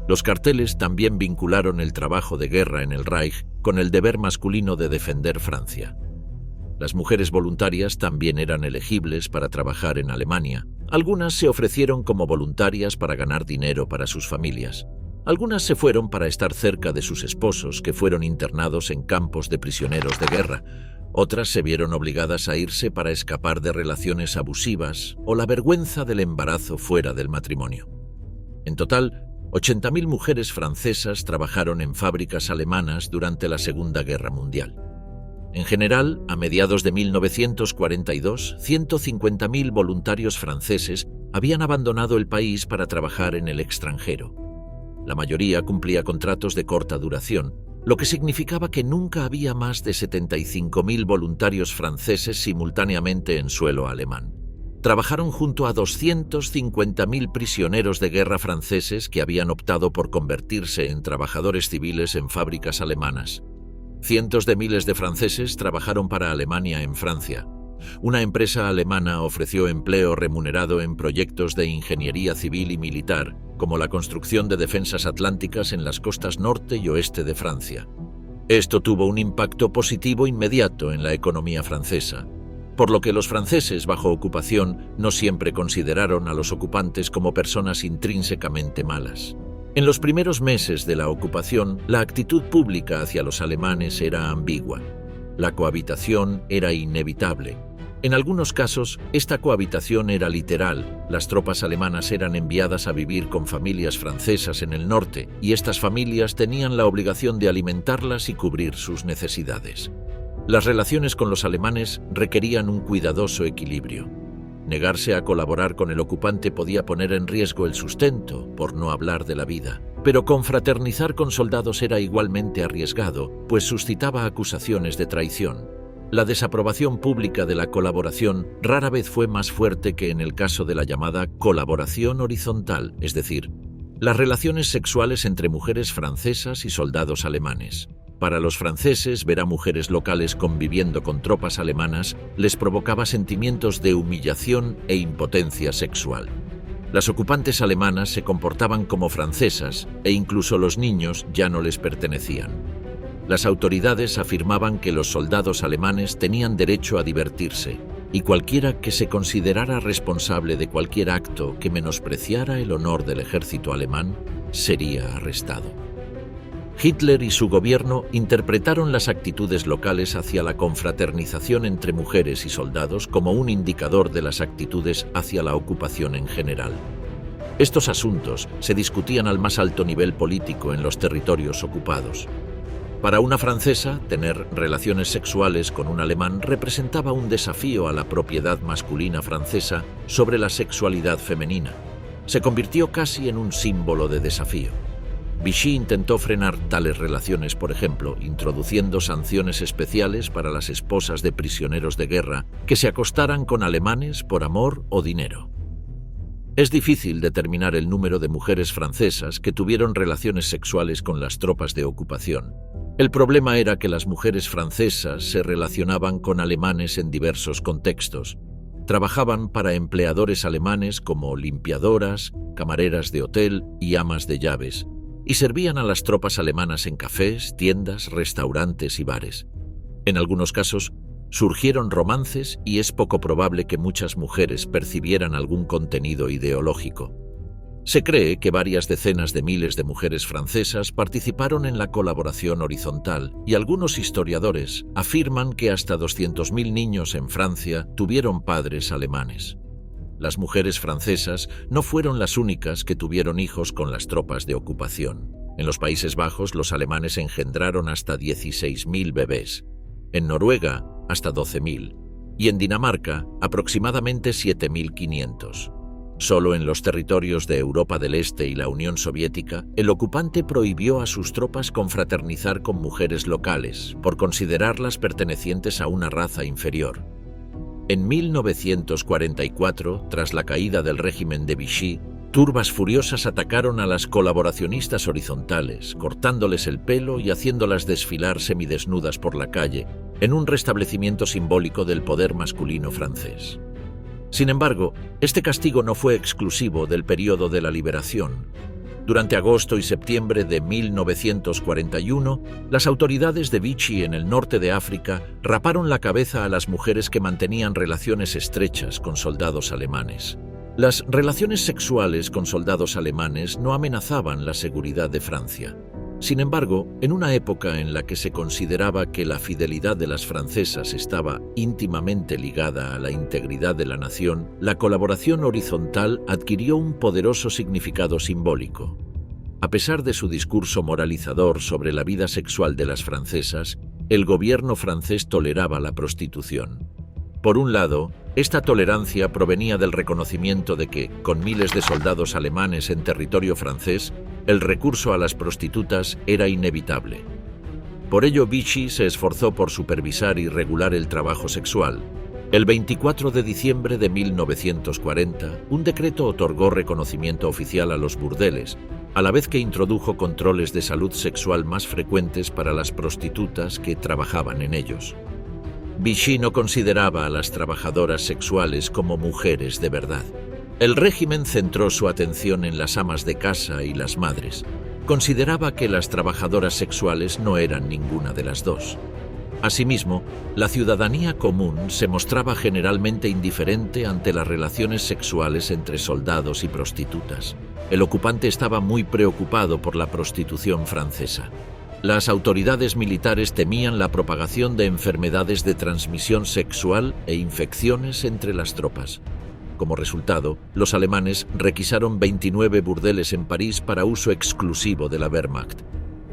Los carteles también vincularon el trabajo de guerra en el Reich con el deber masculino de defender Francia. Las mujeres voluntarias también eran elegibles para trabajar en Alemania. Algunas se ofrecieron como voluntarias para ganar dinero para sus familias. Algunas se fueron para estar cerca de sus esposos, que fueron internados en campos de prisioneros de guerra. Otras se vieron obligadas a irse para escapar de relaciones abusivas o la vergüenza del embarazo fuera del matrimonio. En total, 80.000 mujeres francesas trabajaron en fábricas alemanas durante la Segunda Guerra Mundial. En general, a mediados de 1942, 150.000 voluntarios franceses habían abandonado el país para trabajar en el extranjero. La mayoría cumplía contratos de corta duración, lo que significaba que nunca había más de 75.000 voluntarios franceses simultáneamente en suelo alemán. Trabajaron junto a 250.000 prisioneros de guerra franceses que habían optado por convertirse en trabajadores civiles en fábricas alemanas. Cientos de miles de franceses trabajaron para Alemania en Francia. Una empresa alemana ofreció empleo remunerado en proyectos de ingeniería civil y militar, como la construcción de defensas atlánticas en las costas norte y oeste de Francia. Esto tuvo un impacto positivo inmediato en la economía francesa, por lo que los franceses bajo ocupación no siempre consideraron a los ocupantes como personas intrínsecamente malas. En los primeros meses de la ocupación, la actitud pública hacia los alemanes era ambigua. La cohabitación era inevitable. En algunos casos, esta cohabitación era literal. Las tropas alemanas eran enviadas a vivir con familias francesas en el norte, y estas familias tenían la obligación de alimentarlas y cubrir sus necesidades. Las relaciones con los alemanes requerían un cuidadoso equilibrio. Negarse a colaborar con el ocupante podía poner en riesgo el sustento, por no hablar de la vida. Pero confraternizar con soldados era igualmente arriesgado, pues suscitaba acusaciones de traición. La desaprobación pública de la colaboración rara vez fue más fuerte que en el caso de la llamada colaboración horizontal, es decir, las relaciones sexuales entre mujeres francesas y soldados alemanes. Para los franceses, ver a mujeres locales conviviendo con tropas alemanas les provocaba sentimientos de humillación e impotencia sexual. Las ocupantes alemanas se comportaban como francesas e incluso los niños ya no les pertenecían. Las autoridades afirmaban que los soldados alemanes tenían derecho a divertirse y cualquiera que se considerara responsable de cualquier acto que menospreciara el honor del ejército alemán sería arrestado. Hitler y su gobierno interpretaron las actitudes locales hacia la confraternización entre mujeres y soldados como un indicador de las actitudes hacia la ocupación en general. Estos asuntos se discutían al más alto nivel político en los territorios ocupados. Para una francesa, tener relaciones sexuales con un alemán representaba un desafío a la propiedad masculina francesa sobre la sexualidad femenina. Se convirtió casi en un símbolo de desafío. Vichy intentó frenar tales relaciones, por ejemplo, introduciendo sanciones especiales para las esposas de prisioneros de guerra que se acostaran con alemanes por amor o dinero. Es difícil determinar el número de mujeres francesas que tuvieron relaciones sexuales con las tropas de ocupación. El problema era que las mujeres francesas se relacionaban con alemanes en diversos contextos. Trabajaban para empleadores alemanes como limpiadoras, camareras de hotel y amas de llaves, y servían a las tropas alemanas en cafés, tiendas, restaurantes y bares. En algunos casos, surgieron romances y es poco probable que muchas mujeres percibieran algún contenido ideológico. Se cree que varias decenas de miles de mujeres francesas participaron en la colaboración horizontal y algunos historiadores afirman que hasta 200.000 niños en Francia tuvieron padres alemanes. Las mujeres francesas no fueron las únicas que tuvieron hijos con las tropas de ocupación. En los Países Bajos los alemanes engendraron hasta 16.000 bebés, en Noruega hasta 12.000 y en Dinamarca aproximadamente 7.500. Solo en los territorios de Europa del Este y la Unión Soviética, el ocupante prohibió a sus tropas confraternizar con mujeres locales, por considerarlas pertenecientes a una raza inferior. En 1944, tras la caída del régimen de Vichy, turbas furiosas atacaron a las colaboracionistas horizontales, cortándoles el pelo y haciéndolas desfilar semidesnudas por la calle, en un restablecimiento simbólico del poder masculino francés. Sin embargo, este castigo no fue exclusivo del período de la liberación. Durante agosto y septiembre de 1941, las autoridades de Vichy en el norte de África raparon la cabeza a las mujeres que mantenían relaciones estrechas con soldados alemanes. Las relaciones sexuales con soldados alemanes no amenazaban la seguridad de Francia. Sin embargo, en una época en la que se consideraba que la fidelidad de las francesas estaba íntimamente ligada a la integridad de la nación, la colaboración horizontal adquirió un poderoso significado simbólico. A pesar de su discurso moralizador sobre la vida sexual de las francesas, el gobierno francés toleraba la prostitución. Por un lado, esta tolerancia provenía del reconocimiento de que, con miles de soldados alemanes en territorio francés, el recurso a las prostitutas era inevitable. Por ello, Vichy se esforzó por supervisar y regular el trabajo sexual. El 24 de diciembre de 1940, un decreto otorgó reconocimiento oficial a los burdeles, a la vez que introdujo controles de salud sexual más frecuentes para las prostitutas que trabajaban en ellos. Vichy no consideraba a las trabajadoras sexuales como mujeres de verdad. El régimen centró su atención en las amas de casa y las madres. Consideraba que las trabajadoras sexuales no eran ninguna de las dos. Asimismo, la ciudadanía común se mostraba generalmente indiferente ante las relaciones sexuales entre soldados y prostitutas. El ocupante estaba muy preocupado por la prostitución francesa. Las autoridades militares temían la propagación de enfermedades de transmisión sexual e infecciones entre las tropas. Como resultado, los alemanes requisaron 29 burdeles en París para uso exclusivo de la Wehrmacht.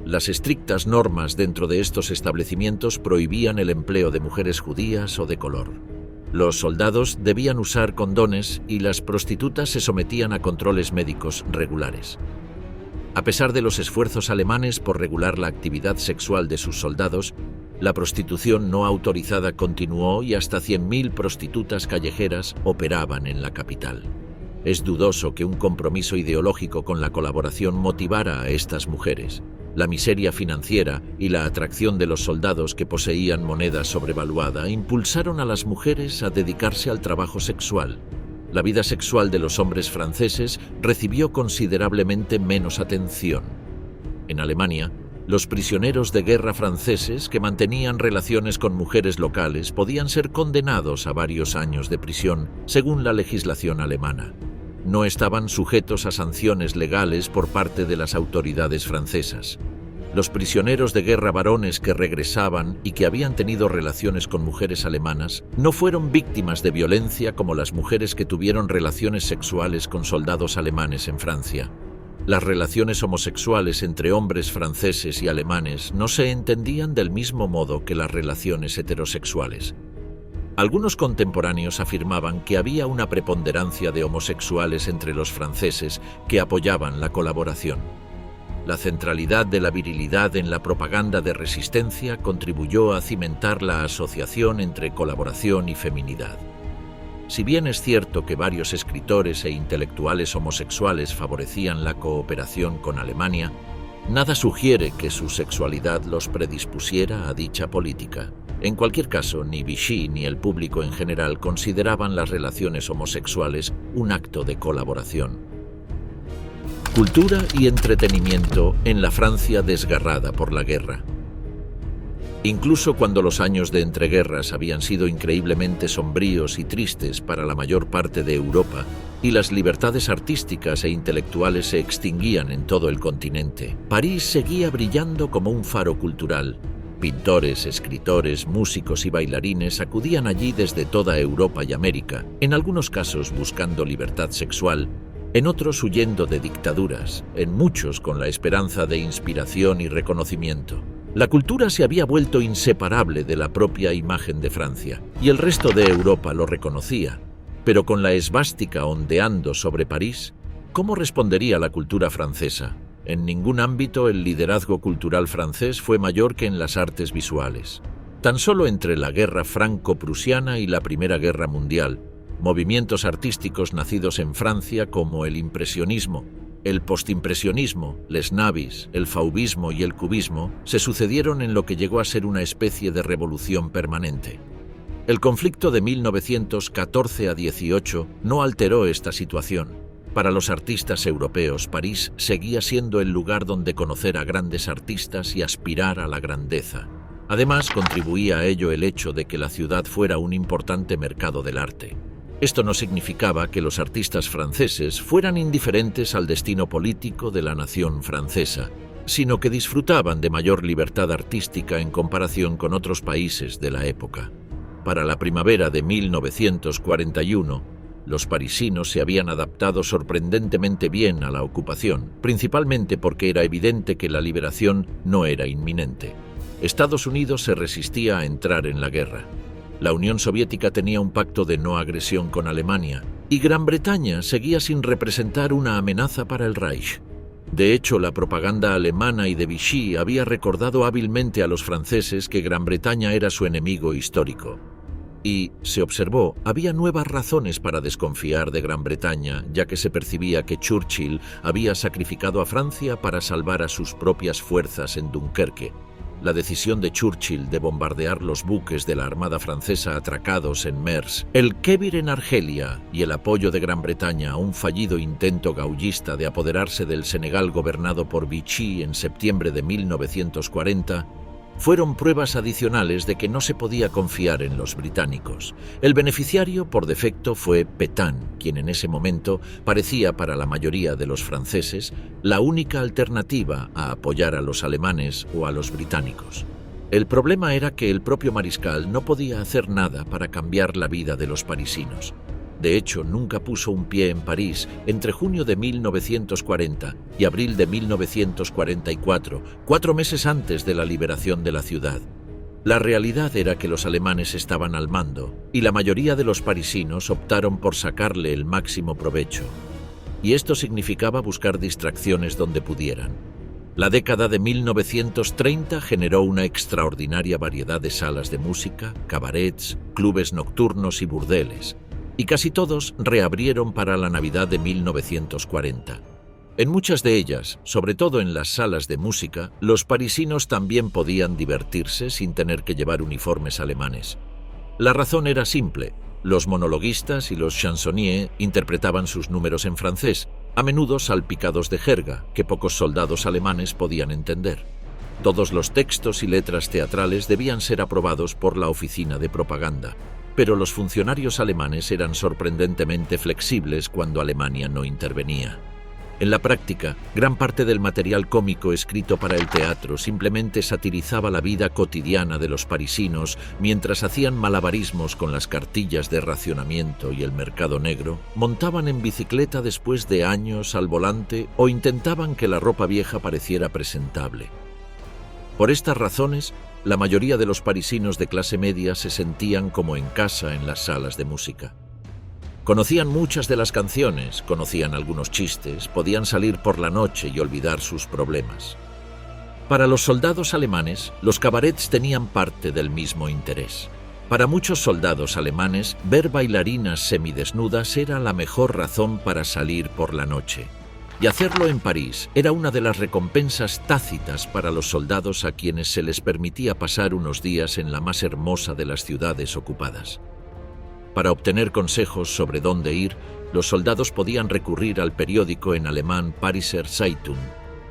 Las estrictas normas dentro de estos establecimientos prohibían el empleo de mujeres judías o de color. Los soldados debían usar condones y las prostitutas se sometían a controles médicos regulares. A pesar de los esfuerzos alemanes por regular la actividad sexual de sus soldados, la prostitución no autorizada continuó y hasta 100.000 prostitutas callejeras operaban en la capital. Es dudoso que un compromiso ideológico con la colaboración motivara a estas mujeres. La miseria financiera y la atracción de los soldados que poseían moneda sobrevaluada impulsaron a las mujeres a dedicarse al trabajo sexual. La vida sexual de los hombres franceses recibió considerablemente menos atención. En Alemania, los prisioneros de guerra franceses que mantenían relaciones con mujeres locales podían ser condenados a varios años de prisión, según la legislación alemana. No estaban sujetos a sanciones legales por parte de las autoridades francesas. Los prisioneros de guerra varones que regresaban y que habían tenido relaciones con mujeres alemanas no fueron víctimas de violencia como las mujeres que tuvieron relaciones sexuales con soldados alemanes en Francia. Las relaciones homosexuales entre hombres franceses y alemanes no se entendían del mismo modo que las relaciones heterosexuales. Algunos contemporáneos afirmaban que había una preponderancia de homosexuales entre los franceses que apoyaban la colaboración. La centralidad de la virilidad en la propaganda de resistencia contribuyó a cimentar la asociación entre colaboración y feminidad. Si bien es cierto que varios escritores e intelectuales homosexuales favorecían la cooperación con Alemania, Nada sugiere que su sexualidad los predispusiera a dicha política. En cualquier caso, ni Vichy ni el público en general consideraban las relaciones homosexuales un acto de colaboración. Cultura y entretenimiento en la Francia desgarrada por la guerra. Incluso cuando los años de entreguerras habían sido increíblemente sombríos y tristes para la mayor parte de Europa, y las libertades artísticas e intelectuales se extinguían en todo el continente, París seguía brillando como un faro cultural. Pintores, escritores, músicos y bailarines acudían allí desde toda Europa y América, en algunos casos buscando libertad sexual, en otros huyendo de dictaduras, en muchos con la esperanza de inspiración y reconocimiento. La cultura se había vuelto inseparable de la propia imagen de Francia, y el resto de Europa lo reconocía. Pero con la esvástica ondeando sobre París, ¿cómo respondería la cultura francesa? En ningún ámbito el liderazgo cultural francés fue mayor que en las artes visuales. Tan solo entre la Guerra Franco-Prusiana y la Primera Guerra Mundial, movimientos artísticos nacidos en Francia como el impresionismo, el postimpresionismo, les nabis, el fauvismo y el cubismo se sucedieron en lo que llegó a ser una especie de revolución permanente. El conflicto de 1914 a 18 no alteró esta situación. Para los artistas europeos, París seguía siendo el lugar donde conocer a grandes artistas y aspirar a la grandeza. Además, contribuía a ello el hecho de que la ciudad fuera un importante mercado del arte. Esto no significaba que los artistas franceses fueran indiferentes al destino político de la nación francesa, sino que disfrutaban de mayor libertad artística en comparación con otros países de la época. Para la primavera de 1941, los parisinos se habían adaptado sorprendentemente bien a la ocupación, principalmente porque era evidente que la liberación no era inminente. Estados Unidos se resistía a entrar en la guerra. La Unión Soviética tenía un pacto de no agresión con Alemania, y Gran Bretaña seguía sin representar una amenaza para el Reich. De hecho, la propaganda alemana y de Vichy había recordado hábilmente a los franceses que Gran Bretaña era su enemigo histórico. Y, se observó, había nuevas razones para desconfiar de Gran Bretaña, ya que se percibía que Churchill había sacrificado a Francia para salvar a sus propias fuerzas en Dunkerque. La decisión de Churchill de bombardear los buques de la Armada francesa atracados en Mers, el Kébir en Argelia y el apoyo de Gran Bretaña a un fallido intento gaullista de apoderarse del Senegal gobernado por Vichy en septiembre de 1940, fueron pruebas adicionales de que no se podía confiar en los británicos. El beneficiario por defecto fue Pétain, quien en ese momento parecía para la mayoría de los franceses la única alternativa a apoyar a los alemanes o a los británicos. El problema era que el propio mariscal no podía hacer nada para cambiar la vida de los parisinos. De hecho, nunca puso un pie en París entre junio de 1940 y abril de 1944, 4 meses antes de la liberación de la ciudad. La realidad era que los alemanes estaban al mando y la mayoría de los parisinos optaron por sacarle el máximo provecho. Y esto significaba buscar distracciones donde pudieran. La década de 1930 generó una extraordinaria variedad de salas de música, cabarets, clubes nocturnos y burdeles, y casi todos reabrieron para la Navidad de 1940. En muchas de ellas, sobre todo en las salas de música, los parisinos también podían divertirse sin tener que llevar uniformes alemanes. La razón era simple: los monologuistas y los chansonniers interpretaban sus números en francés, a menudo salpicados de jerga, que pocos soldados alemanes podían entender. Todos los textos y letras teatrales debían ser aprobados por la oficina de propaganda, pero los funcionarios alemanes eran sorprendentemente flexibles cuando Alemania no intervenía. En la práctica, gran parte del material cómico escrito para el teatro simplemente satirizaba la vida cotidiana de los parisinos mientras hacían malabarismos con las cartillas de racionamiento y el mercado negro, montaban en bicicleta después de años al volante o intentaban que la ropa vieja pareciera presentable. Por estas razones, la mayoría de los parisinos de clase media se sentían como en casa en las salas de música. Conocían muchas de las canciones, conocían algunos chistes, podían salir por la noche y olvidar sus problemas. Para los soldados alemanes, los cabarets tenían parte del mismo interés. Para muchos soldados alemanes, ver bailarinas semidesnudas era la mejor razón para salir por la noche. Y hacerlo en París era una de las recompensas tácitas para los soldados a quienes se les permitía pasar unos días en la más hermosa de las ciudades ocupadas. Para obtener consejos sobre dónde ir, los soldados podían recurrir al periódico en alemán Pariser Zeitung,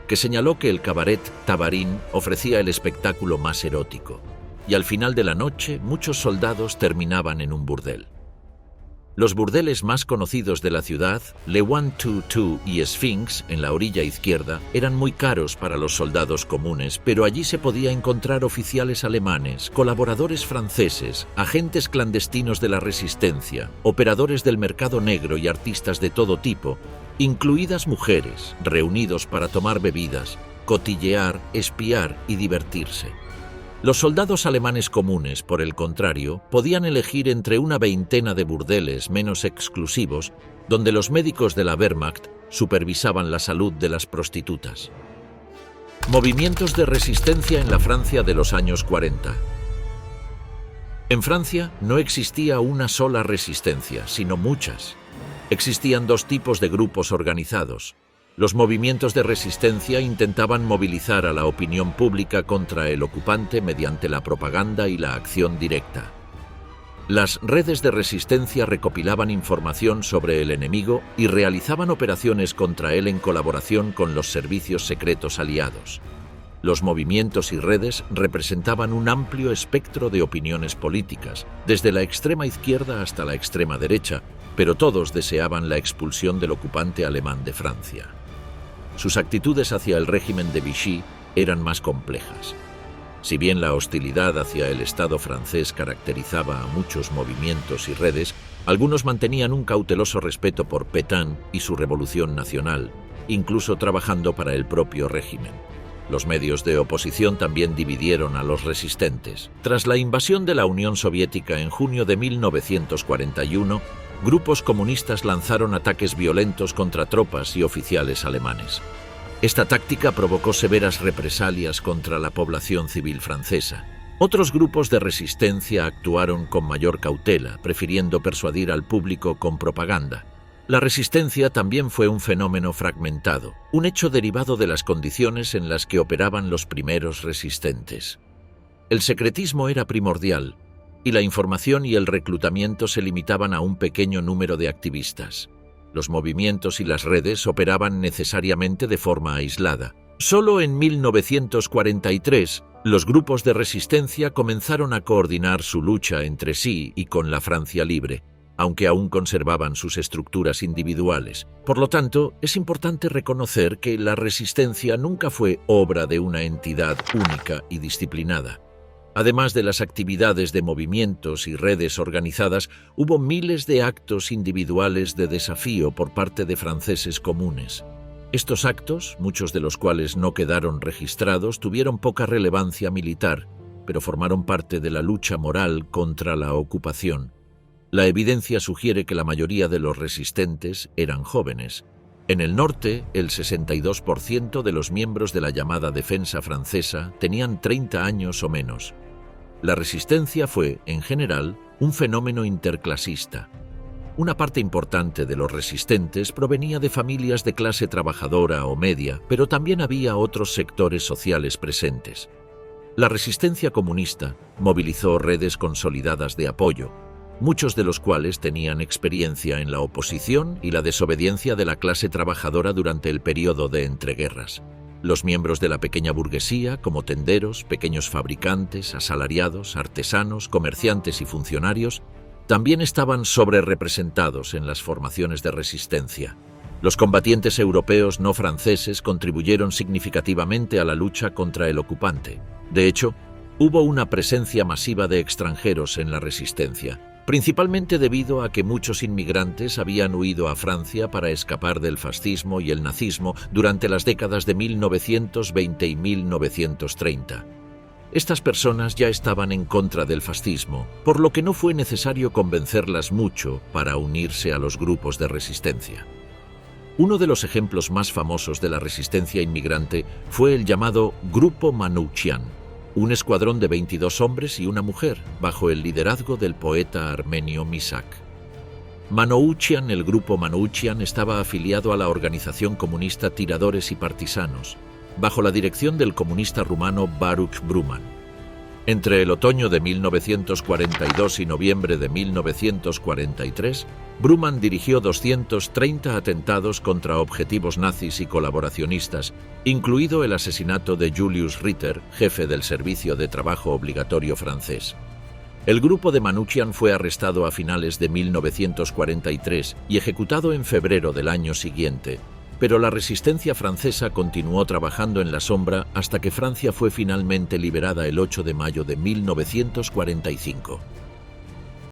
que señaló que el cabaret Tabarín ofrecía el espectáculo más erótico, y al final de la noche muchos soldados terminaban en un burdel. Los burdeles más conocidos de la ciudad, Le 122 y Sphinx, en la orilla izquierda, eran muy caros para los soldados comunes, pero allí se podía encontrar oficiales alemanes, colaboradores franceses, agentes clandestinos de la resistencia, operadores del mercado negro y artistas de todo tipo, incluidas mujeres, reunidos para tomar bebidas, cotillear, espiar y divertirse. Los soldados alemanes comunes, por el contrario, podían elegir entre una veintena de burdeles menos exclusivos, donde los médicos de la Wehrmacht supervisaban la salud de las prostitutas. Movimientos de resistencia en la Francia de los años 40. En Francia no existía una sola resistencia, sino muchas. Existían dos tipos de grupos organizados. Los movimientos de resistencia intentaban movilizar a la opinión pública contra el ocupante mediante la propaganda y la acción directa. Las redes de resistencia recopilaban información sobre el enemigo y realizaban operaciones contra él en colaboración con los servicios secretos aliados. Los movimientos y redes representaban un amplio espectro de opiniones políticas, desde la extrema izquierda hasta la extrema derecha, pero todos deseaban la expulsión del ocupante alemán de Francia. Sus actitudes hacia el régimen de Vichy eran más complejas. Si bien la hostilidad hacia el Estado francés caracterizaba a muchos movimientos y redes, algunos mantenían un cauteloso respeto por Pétain y su revolución nacional, incluso trabajando para el propio régimen. Los medios de oposición también dividieron a los resistentes. Tras la invasión de la Unión Soviética en junio de 1941, grupos comunistas lanzaron ataques violentos contra tropas y oficiales alemanes. Esta táctica provocó severas represalias contra la población civil francesa. Otros grupos de resistencia actuaron con mayor cautela, prefiriendo persuadir al público con propaganda. La resistencia también fue un fenómeno fragmentado, un hecho derivado de las condiciones en las que operaban los primeros resistentes. El secretismo era primordial, y la información y el reclutamiento se limitaban a un pequeño número de activistas. Los movimientos y las redes operaban necesariamente de forma aislada. Solo en 1943, los grupos de resistencia comenzaron a coordinar su lucha entre sí y con la Francia libre, aunque aún conservaban sus estructuras individuales. Por lo tanto, es importante reconocer que la resistencia nunca fue obra de una entidad única y disciplinada. Además de las actividades de movimientos y redes organizadas, hubo miles de actos individuales de desafío por parte de franceses comunes. Estos actos, muchos de los cuales no quedaron registrados, tuvieron poca relevancia militar, pero formaron parte de la lucha moral contra la ocupación. La evidencia sugiere que la mayoría de los resistentes eran jóvenes. En el norte, el 62% de los miembros de la llamada defensa francesa tenían 30 años o menos. La resistencia fue, en general, un fenómeno interclasista. Una parte importante de los resistentes provenía de familias de clase trabajadora o media, pero también había otros sectores sociales presentes. La resistencia comunista movilizó redes consolidadas de apoyo, muchos de los cuales tenían experiencia en la oposición y la desobediencia de la clase trabajadora durante el período de entreguerras. Los miembros de la pequeña burguesía, como tenderos, pequeños fabricantes, asalariados, artesanos, comerciantes y funcionarios, también estaban sobrerepresentados en las formaciones de resistencia. Los combatientes europeos no franceses contribuyeron significativamente a la lucha contra el ocupante. De hecho, hubo una presencia masiva de extranjeros en la resistencia, principalmente debido a que muchos inmigrantes habían huido a Francia para escapar del fascismo y el nazismo durante las décadas de 1920 y 1930. Estas personas ya estaban en contra del fascismo, por lo que no fue necesario convencerlas mucho para unirse a los grupos de resistencia. Uno de los ejemplos más famosos de la resistencia inmigrante fue el llamado Grupo Manouchian, un escuadrón de 22 hombres y una mujer, bajo el liderazgo del poeta armenio Misak. Manouchian, el grupo Manouchian, estaba afiliado a la organización comunista Tiradores y Partisanos, bajo la dirección del comunista rumano Baruch Bruman. Entre el otoño de 1942 y noviembre de 1943, Bruman dirigió 230 atentados contra objetivos nazis y colaboracionistas, incluido el asesinato de Julius Ritter, jefe del servicio de trabajo obligatorio francés. El grupo de Manouchian fue arrestado a finales de 1943 y ejecutado en febrero del año siguiente, pero la resistencia francesa continuó trabajando en la sombra hasta que Francia fue finalmente liberada el 8 de mayo de 1945.